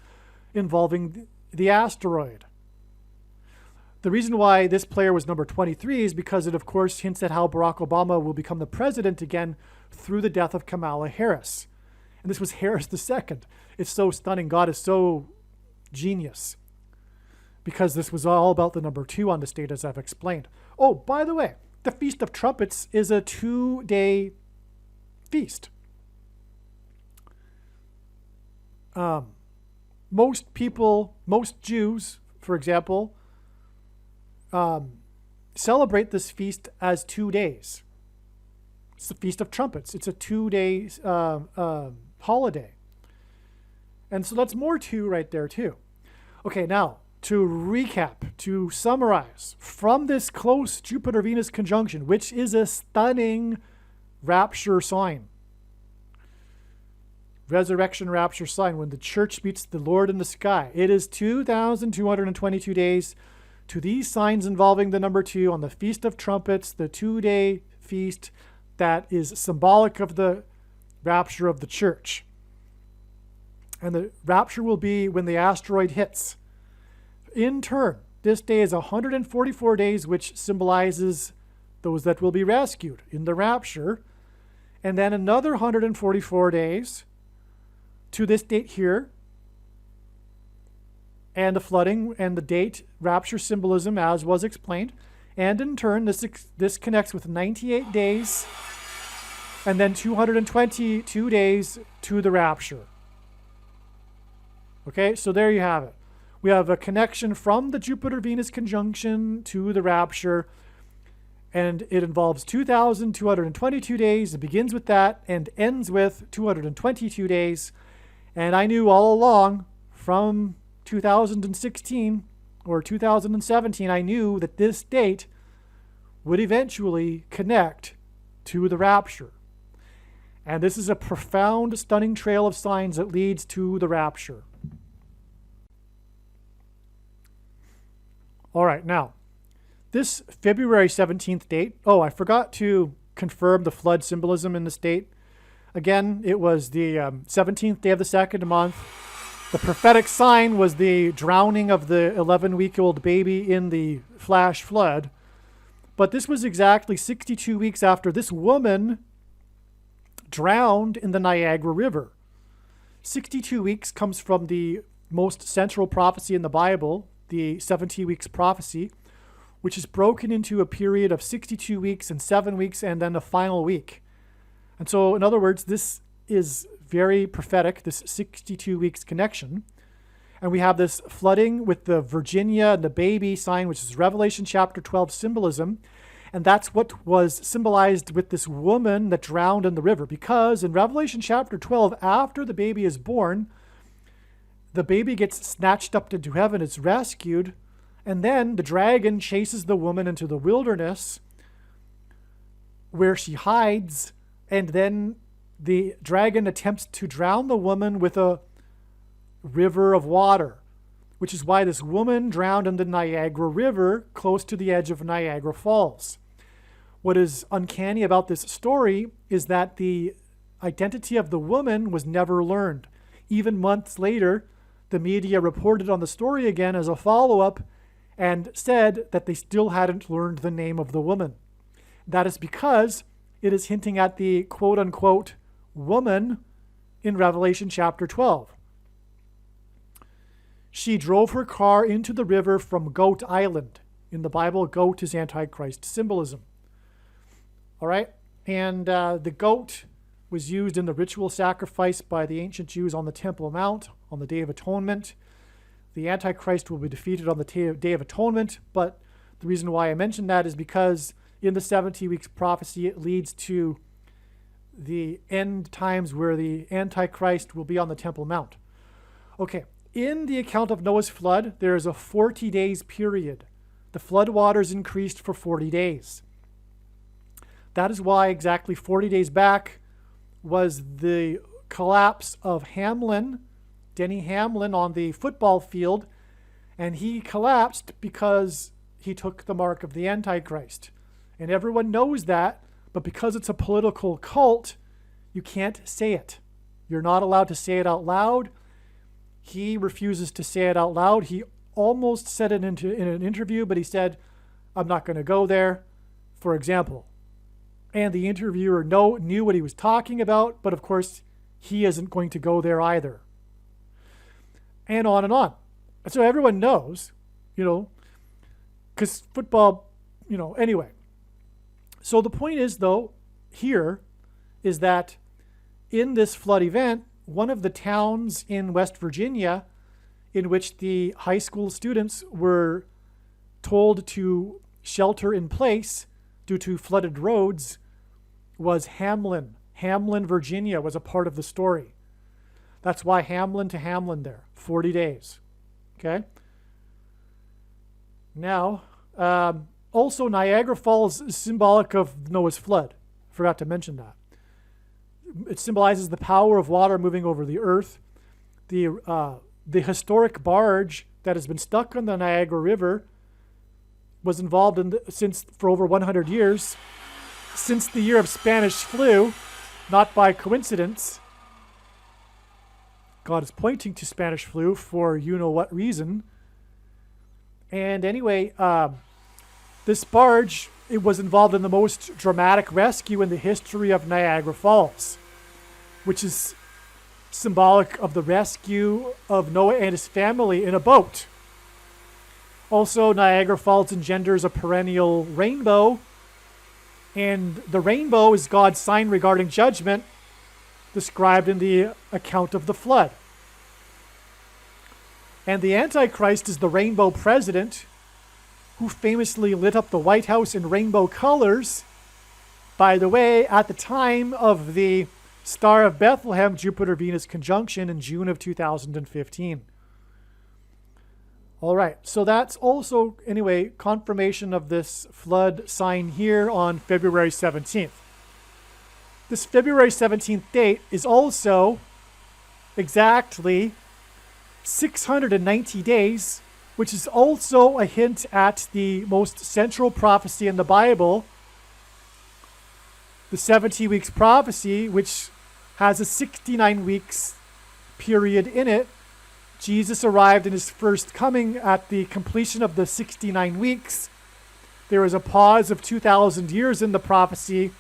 involving the asteroid. The reason why this player was number 23 is because it, of course, hints at how Barack Obama will become the president again through the death of Kamala Harris. And this was Harris II. It's so stunning. God is so genius because this was all about the number 2 on this date, as I've explained. Oh, by the way, the Feast of Trumpets is a 2-day feast. Most Jews, for example, celebrate this feast as 2 days. It's the Feast of Trumpets. It's a 2-day holiday. And so that's more 2 right there too. Okay, now to recap, to summarize, from this close Jupiter-Venus conjunction, which is a stunning rapture sign, resurrection rapture sign, when the church meets the Lord in the sky. It is 2,222 days to these signs involving the number 2 on the Feast of Trumpets, the 2-day feast that is symbolic of the rapture of the church. And the rapture will be when the asteroid hits. In turn, this day is 144 days, which symbolizes those that will be rescued in the rapture. And then another 144 days to this date here, and the flooding and the date rapture symbolism as was explained. And in turn, this connects with 98 days and then 222 days to the rapture. Okay, so there you have it. We have a connection from the Jupiter-Venus conjunction to the rapture, and it involves 2,222 days. It begins with that and ends with 222 days. And I knew all along from 2016 or 2017, I knew that this date would eventually connect to the rapture. And this is a profound, stunning trail of signs that leads to the rapture. All right, now, this February 17th date, I forgot to confirm the flood symbolism in this date. Again, it was the 17th day of the second month. The prophetic sign was the drowning of the 11-week-old baby in the flash flood. But this was exactly 62 weeks after this woman drowned in the Niagara River. 62 weeks comes from the most central prophecy in the Bible, the 70 weeks prophecy, which is broken into a period of 62 weeks and 7 weeks and then a final week. And so, in other words, this is very prophetic, this 62 weeks connection. And we have this flooding with the Virginia and the baby sign, which is Revelation chapter 12 symbolism. And that's what was symbolized with this woman that drowned in the river. Because in Revelation chapter 12, after the baby is born, the baby gets snatched up into heaven, it's rescued, and then the dragon chases the woman into the wilderness where she hides, and then the dragon attempts to drown the woman with a river of water, which is why this woman drowned in the Niagara River close to the edge of Niagara Falls. What is uncanny about this story is that the identity of the woman was never learned. Even months later, the media reported on the story again as a follow-up and said that they still hadn't learned the name of the woman. That is because it is hinting at the quote-unquote woman in Revelation chapter 12. She drove her car into the river from Goat Island. In the Bible, goat is Antichrist symbolism. All right? And the goat was used in the ritual sacrifice by the ancient Jews on the Temple Mount on the Day of Atonement. The Antichrist will be defeated on the Day of Atonement, but the reason why I mention that is because in the 70 weeks prophecy, it leads to the end times where the Antichrist will be on the Temple Mount. Okay, in the account of Noah's flood, there is a 40 days period. The flood waters increased for 40 days. That is why exactly 40 days back was the collapse of Hamlin, Denny Hamlin, on the football field, and he collapsed because he took the mark of the Antichrist. And everyone knows that, but because it's a political cult, you can't say it. You're not allowed to say it out loud. He refuses to say it out loud. He almost said it in an interview, but he said, I'm not going to go there, for example. And the interviewer knew what he was talking about, but of course, he isn't going to go there either. And on and on. So everyone knows, because football, anyway. So the point is, though, here is that in this flood event, one of the towns in West Virginia in which the high school students were told to shelter in place due to flooded roads was Hamlin. Hamlin, Virginia was a part of the story. That's why Hamlin to Hamlin there, 40 days. Okay? Now, also Niagara Falls is symbolic of Noah's flood. Forgot to mention that. It symbolizes the power of water moving over the earth. The historic barge that has been stuck on the Niagara River was involved for over 100 years, since the year of Spanish flu, not by coincidence. God is pointing to Spanish flu for you-know-what reason. And anyway, this barge, it was involved in the most dramatic rescue in the history of Niagara Falls, which is symbolic of the rescue of Noah and his family in a boat. Also, Niagara Falls engenders a perennial rainbow, and the rainbow is God's sign regarding judgment described in the account of the flood. And the Antichrist is the rainbow president who famously lit up the White House in rainbow colors. By the way, at the time of the Star of Bethlehem Jupiter-Venus conjunction in June of 2015. All right, so that's also, anyway, confirmation of this flood sign here on February 17th. This February 17th date is also exactly 690 days, which is also a hint at the most central prophecy in the Bible, the 70 weeks prophecy, which has a 69 weeks period in it. Jesus arrived in his first coming at the completion of the 69 weeks. There is a pause of 2,000 years in the prophecy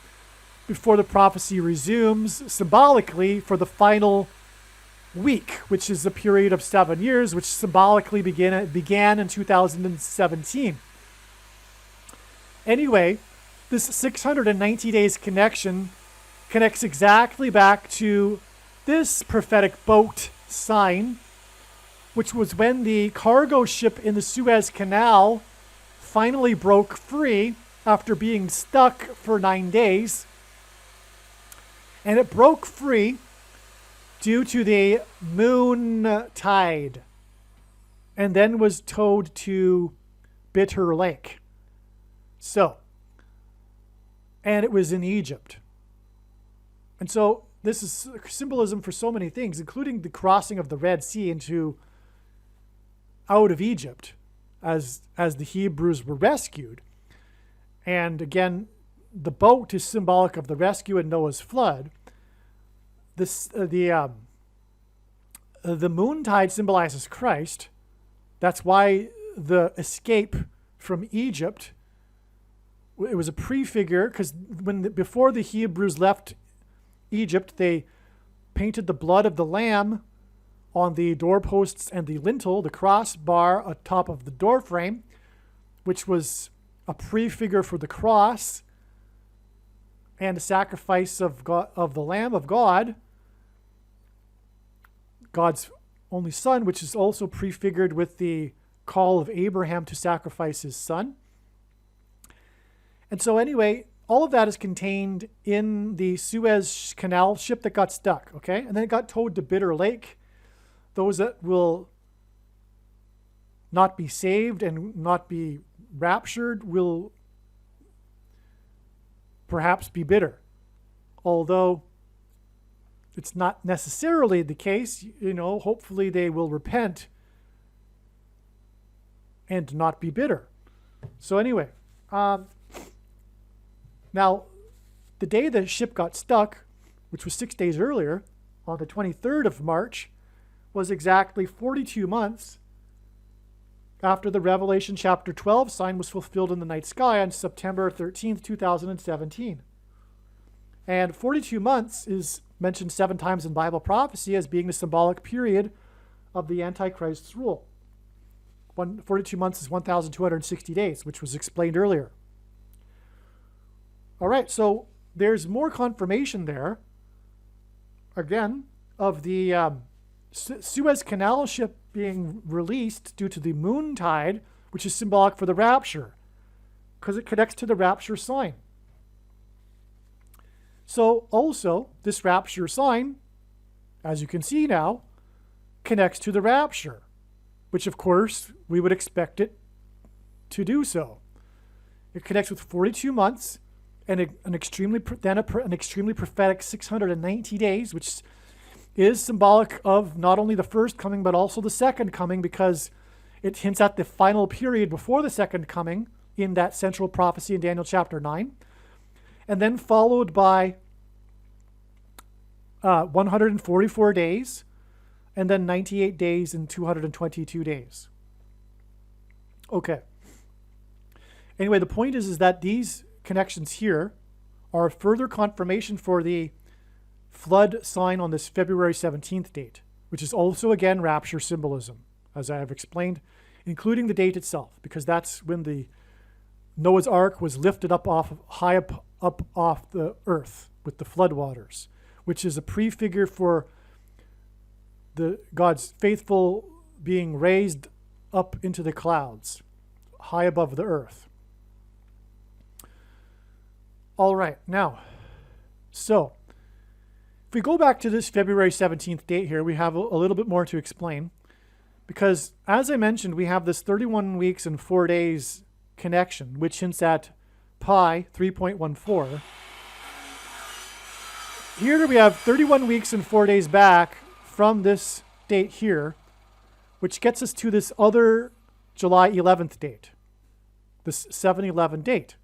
before the prophecy resumes symbolically for the final week, which is a period of 7 years, which symbolically began in 2017. Anyway, this 690 days connection connects exactly back to this prophetic boat sign, which was when the cargo ship in the Suez Canal finally broke free after being stuck for 9 days. And it broke free due to the moon tide, and then was towed to Bitter Lake. So, and it was in Egypt. And so this is symbolism for so many things, including the crossing of the Red Sea out of Egypt as the Hebrews were rescued. And again, the boat is symbolic of the rescue in Noah's flood. The moontide symbolizes Christ. That's why the escape from Egypt, it was a prefigure, because before the Hebrews left Egypt, they painted the blood of the lamb on the doorposts and the lintel, the crossbar atop of the doorframe, which was a prefigure for the cross and a sacrifice of the Lamb of God, God's only Son, which is also prefigured with the call of Abraham to sacrifice his son. And so anyway, all of that is contained in the Suez Canal ship that got stuck, okay? And then it got towed to Bitter Lake. Those that will not be saved and not be raptured will perhaps be bitter. Although it's not necessarily the case, hopefully they will repent and not be bitter. So anyway, now the day the ship got stuck, which was 6 days earlier, on the 23rd of March, was exactly 42 months after the Revelation chapter 12 sign was fulfilled in the night sky on September 13th, 2017. And 42 months is mentioned 7 times in Bible prophecy as being the symbolic period of the Antichrist's rule. 42 months is 1,260 days, which was explained earlier. All right, so there's more confirmation there, again, of the Suez Canal ship being released due to the moon tide, which is symbolic for the rapture, because it connects to the rapture sign. So also, this rapture sign, as you can see now, connects to the rapture, which of course we would expect it to do so. It connects with 42 months and an extremely prophetic 690 days, which is symbolic of not only the first coming, but also the second coming, because it hints at the final period before the second coming in that central prophecy in Daniel chapter 9. And then followed by 144 days, and then 98 days and 222 days. Okay. Anyway, the point is that these connections here are further confirmation for the flood sign on this February 17th date, which is also, again, rapture symbolism, as I have explained including the date itself, because that's when the Noah's Ark was lifted up high up off the earth with the floodwaters, which is a prefigure for God's faithful being raised up into the clouds, high above the earth. All right, now, so if we go back to this February 17th date here, we have a little bit more to explain, because as I mentioned, we have this 31 weeks and 4 days connection, which hints at pi 3.14. Here we have 31 weeks and 4 days back from this date here, which gets us to this other July 11th date, this 7/11 date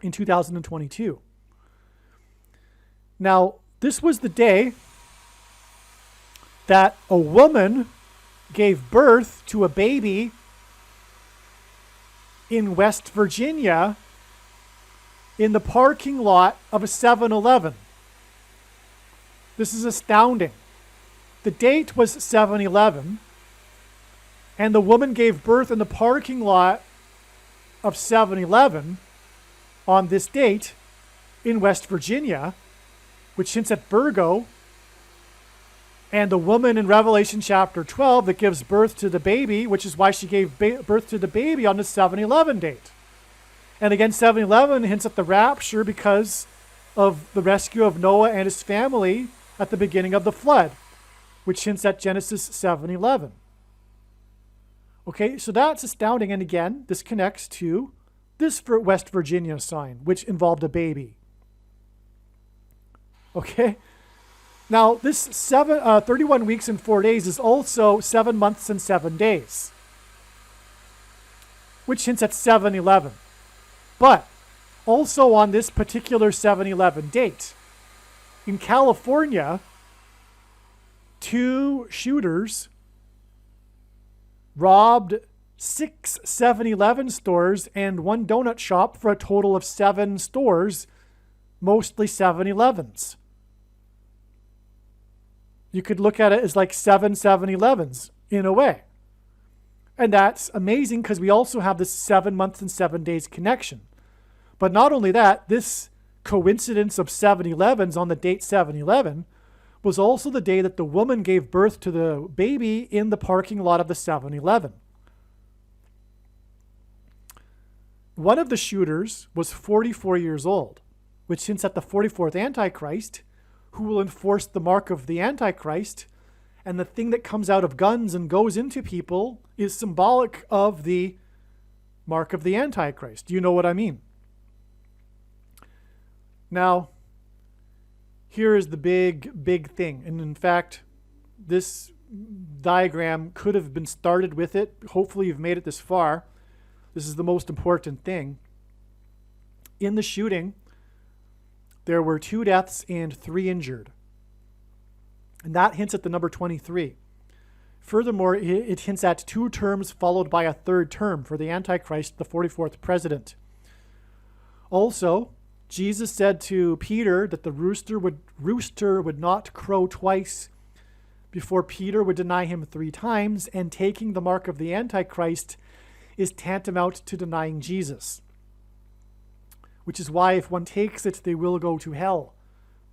in 2022. Now, this was the day that a woman gave birth to a baby in West Virginia in the parking lot of a 7-Eleven. This is astounding. The date was 7/11, and the woman gave birth in the parking lot of 7-Eleven on this date in West Virginia, which hints at Virgo, and the woman in Revelation chapter 12 that gives birth to the baby, which is why she gave birth to the baby on the 7/11 date. And again, 7/11 hints at the rapture because of the rescue of Noah and his family at the beginning of the flood, which hints at Genesis 7:11. Okay, so that's astounding. And again, this connects to this West Virginia sign, which involved a baby. Okay, now this 31 weeks and 4 days is also 7 months and 7 days, which hints at 7/11. But also on this particular 7/11 date, in California, 2 shooters robbed 6 7-Eleven stores and 1 donut shop for a total of 7 stores, mostly 7-Elevens. You could look at it as like 7 7-Elevens in a way. And that's amazing because we also have this 7 months and 7 days connection. But not only that, this coincidence of 7-Elevens on the date 7/11 was also the day that the woman gave birth to the baby in the parking lot of the 7-Eleven. One of the shooters was 44 years old, which hints at the 44th Antichrist, who will enforce the mark of the Antichrist, and the thing that comes out of guns and goes into people is symbolic of the mark of the Antichrist. Do you know what I mean? Now, here is the big thing. And in fact, this diagram could have been started with it. Hopefully you've made it this far. This is the most important thing. In the shooting, there were 2 deaths and 3 injured. And that hints at the number 23. Furthermore, it hints at 2 terms followed by a 3rd term for the Antichrist, the 44th president. Also, Jesus said to Peter that the rooster would not crow twice before Peter would deny him 3 times, and taking the mark of the Antichrist is tantamount to denying Jesus. Which is why if one takes it, they will go to hell.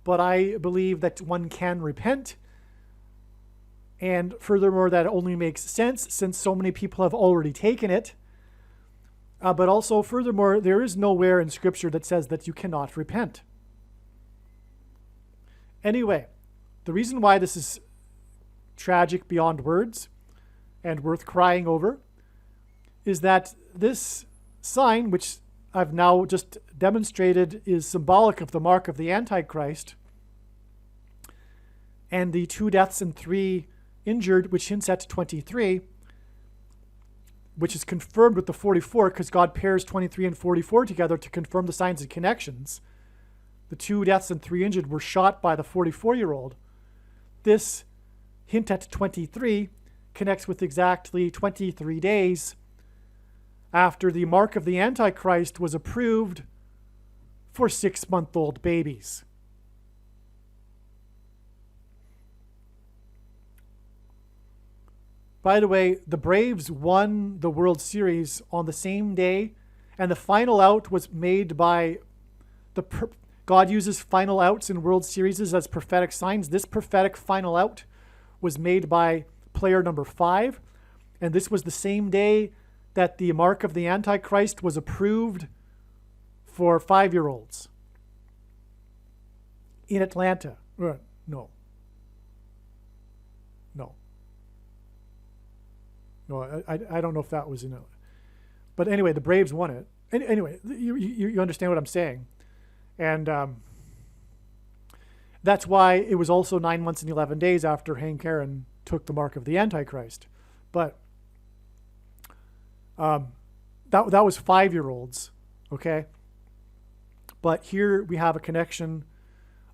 But I believe that one can repent. And furthermore, that only makes sense since so many people have already taken it. But also, furthermore, there is nowhere in Scripture that says that you cannot repent. Anyway, the reason why this is tragic beyond words and worth crying over is that this sign, which I've now just demonstrated is symbolic of the mark of the Antichrist, and the 2 deaths and 3 injured, which hints at 23, which is confirmed with the 44 because God pairs 23 and 44 together to confirm the signs and connections. The 2 deaths and 3 injured were shot by the 44-year-old. This hint at 23 connects with exactly 23 days after the mark of the Antichrist was approved for 6-month-old babies. By the way, the Braves won the World Series on the same day, and the final out was made by God uses final outs in World Series as prophetic signs. This prophetic final out was made by player number 5, and this was the same day that the mark of the Antichrist was approved for 5-year-olds in Atlanta. No. I don't know if that was in it. But anyway, the Braves won it. Anyway, you understand what I'm saying. And that's why it was also 9 months and 11 days after Hank Aaron took the mark of the Antichrist. But that was 5-year-olds, okay? But here we have a connection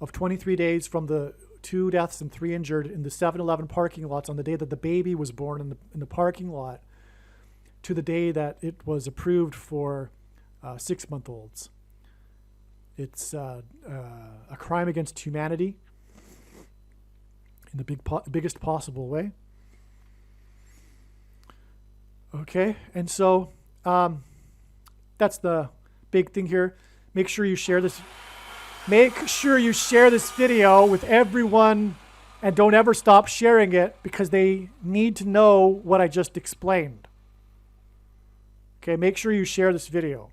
of 23 days from the 2 deaths and 3 injured in the 7-Eleven parking lots on the day that the baby was born in the parking lot to the day that it was approved for 6-month-olds. It's a crime against humanity in the biggest possible way. Okay, and so that's the big thing here. Make sure you share this. Make sure you share this video with everyone and don't ever stop sharing it because they need to know what I just explained. Okay, make sure you share this video.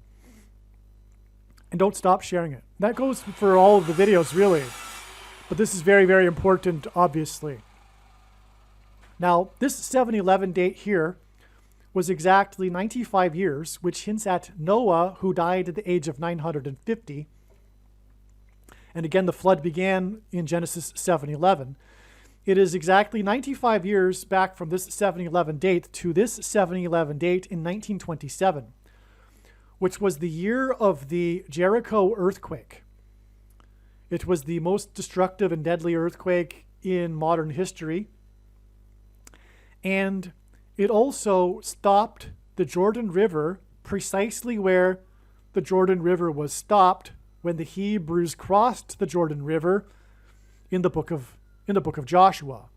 And don't stop sharing it. That goes for all of the videos, really. But this is very, very important, obviously. Now, this 7-11 date here was exactly 95 years, which hints at Noah, who died at the age of 950. And again, the flood began in Genesis 7:11. It is exactly 95 years back from this 7-11 date to this 7-11 date in 1927, which was the year of the Jericho earthquake. It was the most destructive and deadly earthquake in modern history. And it also stopped the Jordan River precisely where the Jordan River was stopped when the Hebrews crossed the Jordan River in the book of Joshua.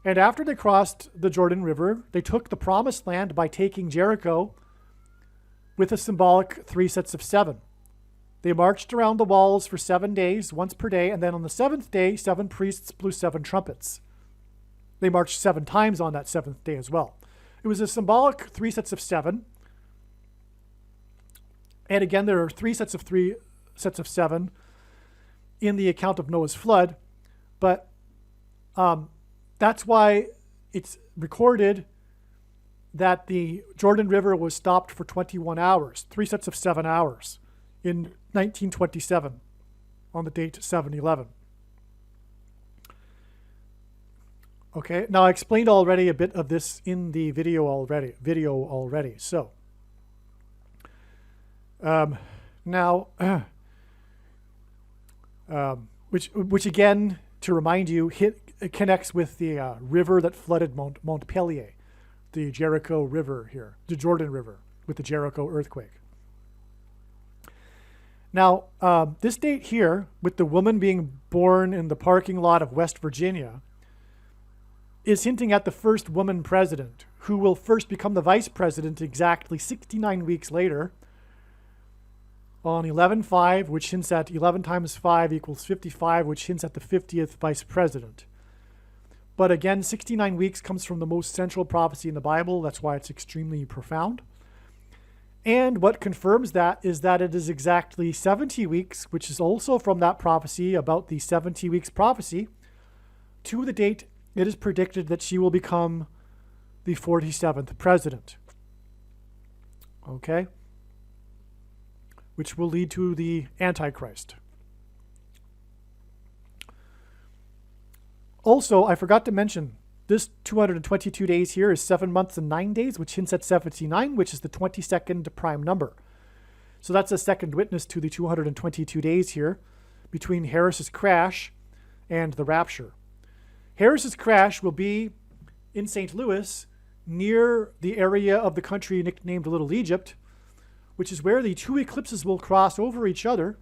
And after they crossed the Jordan River, they took the promised land by taking Jericho with a symbolic 3 sets of 7. They marched around the walls for 7 days, once per day, and then on the 7th day, 7 priests blew 7 trumpets. They marched 7 times on that 7th day as well. It was a symbolic 3 sets of 7. And again, there are 3 sets of 7 in the account of Noah's flood. But that's why it's recorded that the Jordan River was stopped for 21 hours, 3 sets of 7 hours in 1927 on the date 7-11. Okay, now I explained already a bit of this in the video already. So now, which again, to remind you, it connects with the river that flooded Montpelier, the Jericho River here, the Jordan River, with the Jericho earthquake. Now, this date here, with the woman being born in the parking lot of West Virginia, is hinting at the first woman president, who will first become the vice president exactly 69 weeks later on 11/5, which hints at 11 times 5 equals 55, which hints at the 50th vice president. But again, 69 weeks comes from the most central prophecy in the Bible. That's why it's extremely profound. And what confirms that is that it is exactly 70 weeks, which is also from that prophecy about the 70 weeks prophecy, to the date it is predicted that she will become the 47th president. Okay? Which will lead to the Antichrist. Also, I forgot to mention, this 222 days here is 7 months and 9 days, which hints at 79, which is the 22nd prime number. So that's a second witness to the 222 days here between Harris's crash and the rapture. Harris's crash will be in St. Louis, near the area of the country nicknamed Little Egypt, which is where the 2 eclipses will cross over each other,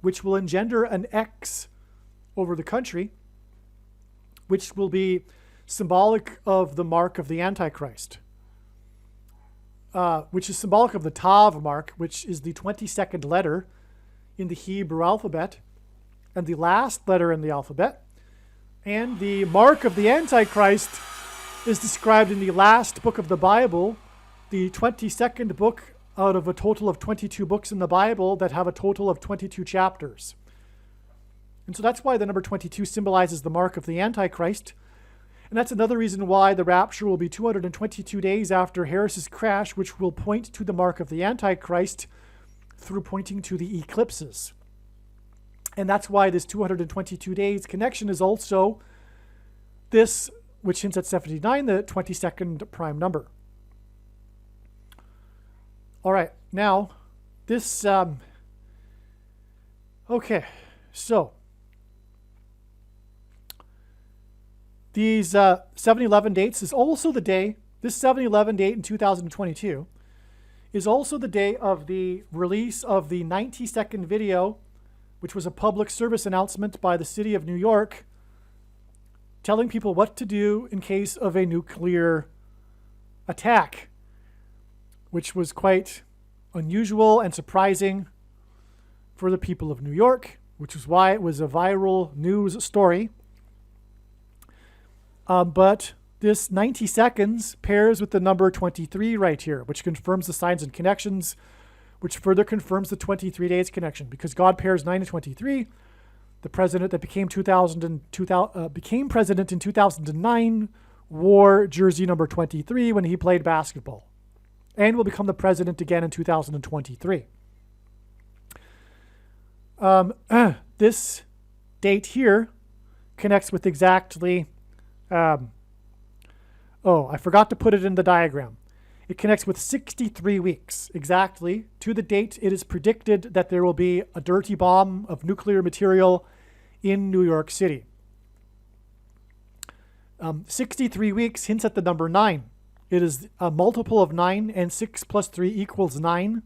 which will engender an X over the country, which will be symbolic of the mark of the Antichrist, which is symbolic of the Tav mark, which is the 22nd letter in the Hebrew alphabet and the last letter in the alphabet. And the mark of the Antichrist is described in the last book of the Bible, the 22nd book out of a total of 22 books in the Bible that have a total of 22 chapters. And so that's why the number 22 symbolizes the mark of the Antichrist. And that's another reason why the rapture will be 222 days after Harris's crash, which will point to the mark of the Antichrist through pointing to the eclipses. And that's why this 222 days connection is also this, which hints at 79, the 22nd prime number. All right, now this, okay, so these 7-11 dates is also the day, this 7-11 date in 2022 is also the day of the release of the 90-second video, which was a public service announcement by the city of New York telling people what to do in case of a nuclear attack, which was quite unusual and surprising for the people of New York, which is why it was a viral news story. But this 90 seconds pairs with the number 23 right here, which confirms the signs and connections, which further confirms the 23 days connection, because God pairs 9 and 23. The president that became president in 2009 wore jersey number 23 when he played basketball, and will become the president again in 2023. This date here connects with exactly, I forgot to put it in the diagram. It connects with 63 weeks exactly to the date it is predicted that there will be a dirty bomb of nuclear material in New York City. 63 weeks hints at the number 9. It is a multiple of 9, and 6 plus 3 equals 9.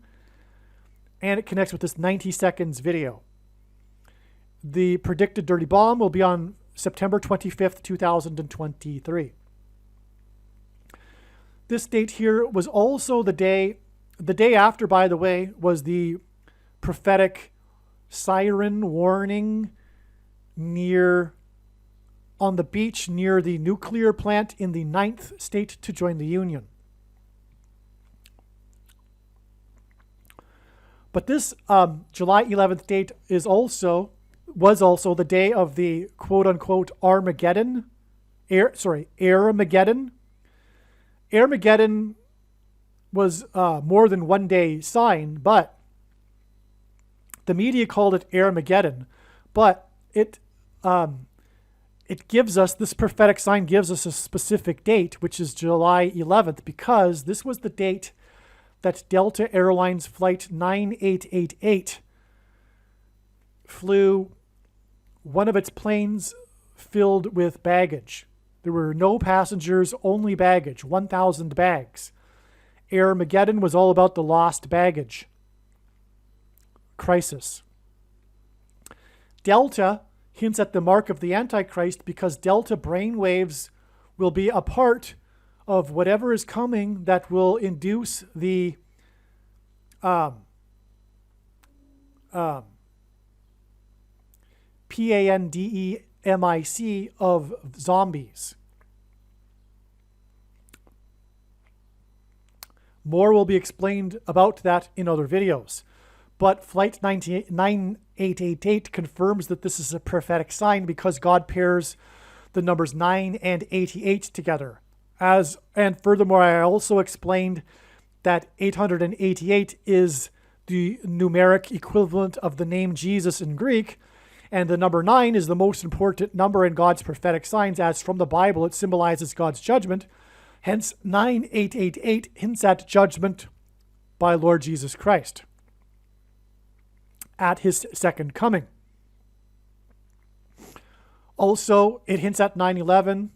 And it connects with this 90 seconds video. The predicted dirty bomb will be on September 25th, 2023. This date here was also the day after, by the way, was the prophetic siren warning on the beach near the nuclear plant in the 9th state to join the Union. But this July 11th date was also the day of the quote-unquote Armageddon. Armageddon was more than one day sign, but the media called it Armageddon. But it gives us, this prophetic sign gives us a specific date, which is July 11th, because this was the date that Delta Airlines Flight 9888 flew one of its planes filled with baggage. There were no passengers, only baggage, 1,000 bags. Armageddon was all about the lost baggage crisis. Delta hints at the mark of the Antichrist because Delta brainwaves will be a part of whatever is coming that will induce the pandemic of zombies. More will be explained about that in other videos. But Flight 9888 confirms that this is a prophetic sign because God pairs the numbers 9 and 88 together. And furthermore, I also explained that 888 is the numeric equivalent of the name Jesus in Greek, and the number 9 is the most important number in God's prophetic signs, as from the Bible it symbolizes God's judgment. Hence, 9888 hints at judgment by Lord Jesus Christ at his second coming. Also, it hints at 9/11,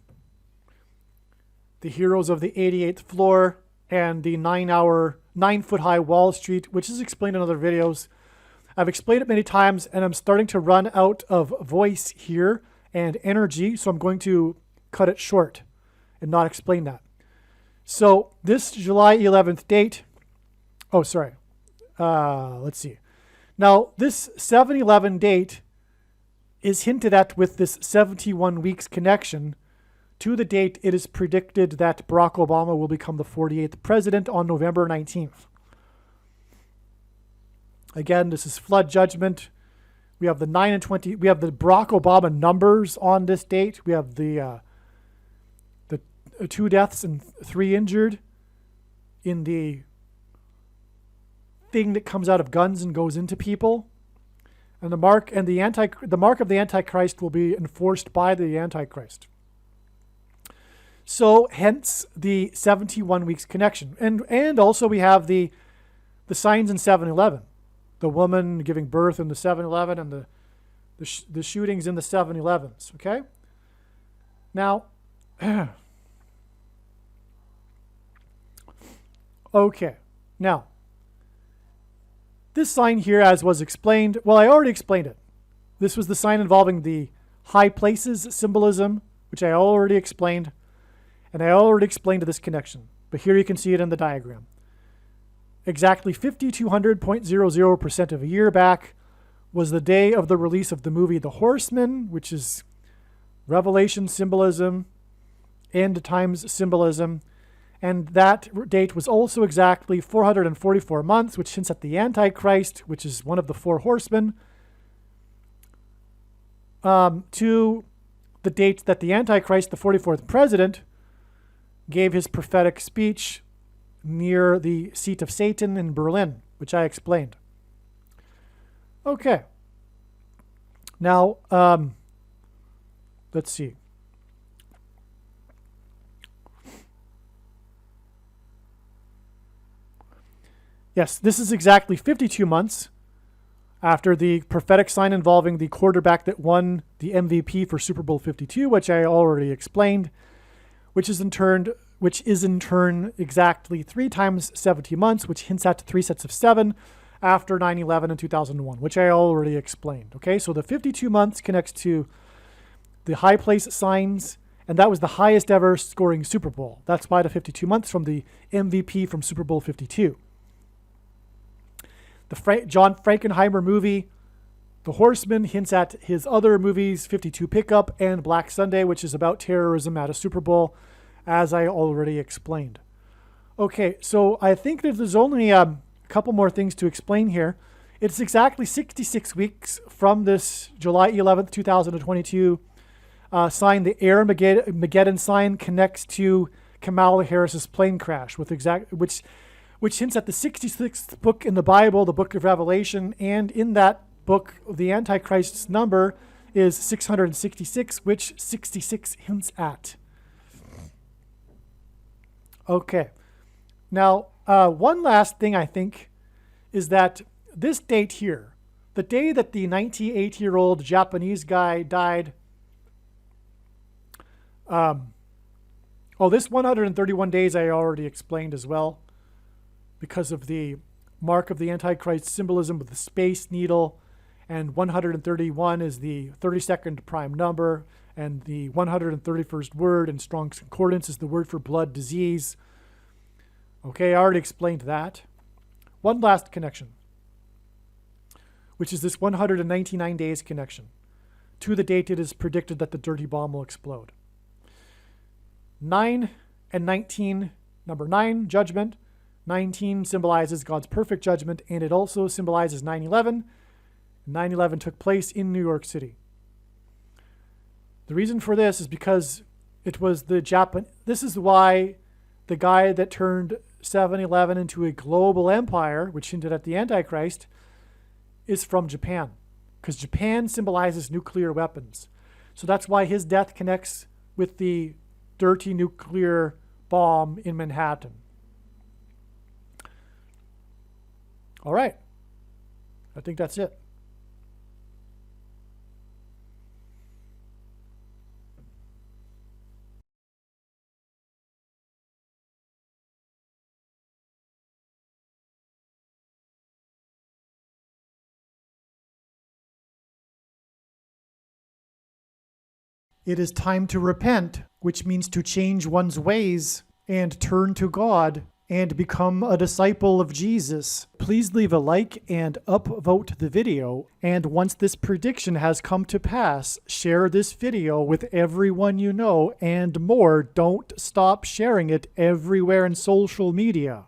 the heroes of the 88th floor, and the 9-foot-high Wall Street, which is explained in other videos. I've explained it many times, and I'm starting to run out of voice here and energy, so I'm going to cut it short. and not explain that. So this July 11th date, let's see. Now, this 7/11 date is hinted at with this 71 weeks connection to the date it is predicted that Barack Obama will become the 48th president on November 19th. Again, this is flood judgment. We have the 9 and 20. We have the Barack Obama numbers on this date. We have the 2 deaths and 3 injured in the thing that comes out of guns and goes into people. And the mark of the Antichrist will be enforced by the Antichrist. So hence the 71 weeks connection. And also we have the signs in 7/11. The woman giving birth in the 7/11 and the shootings in the 7/11s. Okay? Now, okay. Now, this sign here, as was explained, well, I already explained it. This was the sign involving the high places symbolism, which I already explained. And I already explained this connection. But here you can see it in the diagram. Exactly 5,200.00% of a year back was the day of the release of the movie The Horseman, which is Revelation symbolism, end times symbolism. And that date was also exactly 444 months, which hints at the Antichrist, which is one of the 4 horsemen, to the date that the Antichrist, the 44th president, gave his prophetic speech near the seat of Satan in Berlin, which I explained. Okay. Now, let's see. Yes, this is exactly 52 months after the prophetic sign involving the quarterback that won the MVP for Super Bowl 52, which I already explained, which is in turn exactly 3 times 70 months, which hints at 3 sets of 7 after 9/11 and 2001, which I already explained. Okay, so the 52 months connects to the high place signs, and that was the highest ever scoring Super Bowl. That's why the 52 months from the MVP from Super Bowl 52. The John Frankenheimer movie, The Horseman, hints at his other movies, 52 Pickup and Black Sunday, which is about terrorism at a Super Bowl, as I already explained. Okay, so I think that there's only a couple more things to explain here. It's exactly 66 weeks from this July 11th, 2022 sign. The Armageddon sign connects to Kamala Harris's plane crash, which hints at the 66th book in the Bible, the book of Revelation, and in that book, the Antichrist's number is 666, which 66 hints at. Okay. Now, one last thing I think is that this date here, the day that the 98-year-old Japanese guy died, this 131 days I already explained as well, because of the mark of the Antichrist symbolism with the space needle, and 131 is the 32nd prime number, and the 131st word in Strong's Concordance is the word for blood disease. Okay, I already explained that. One last connection, which is this 199 days connection to the date it is predicted that the dirty bomb will explode. 9 and 19, number 9, judgment. 19 symbolizes God's perfect judgment, and it also symbolizes 9/11. 9/11 took place in New York City. The reason for this is because it was this is why the guy that turned 7/11 into a global empire, which hinted at the Antichrist, is from Japan, because Japan symbolizes nuclear weapons. So that's why his death connects with the dirty nuclear bomb in Manhattan. All right. I think that's it. It is time to repent, which means to change one's ways and turn to God and become a disciple of Jesus. Please leave a like and upvote the video. And once this prediction has come to pass, share this video with everyone you know, and more. Don't stop sharing it everywhere in social media.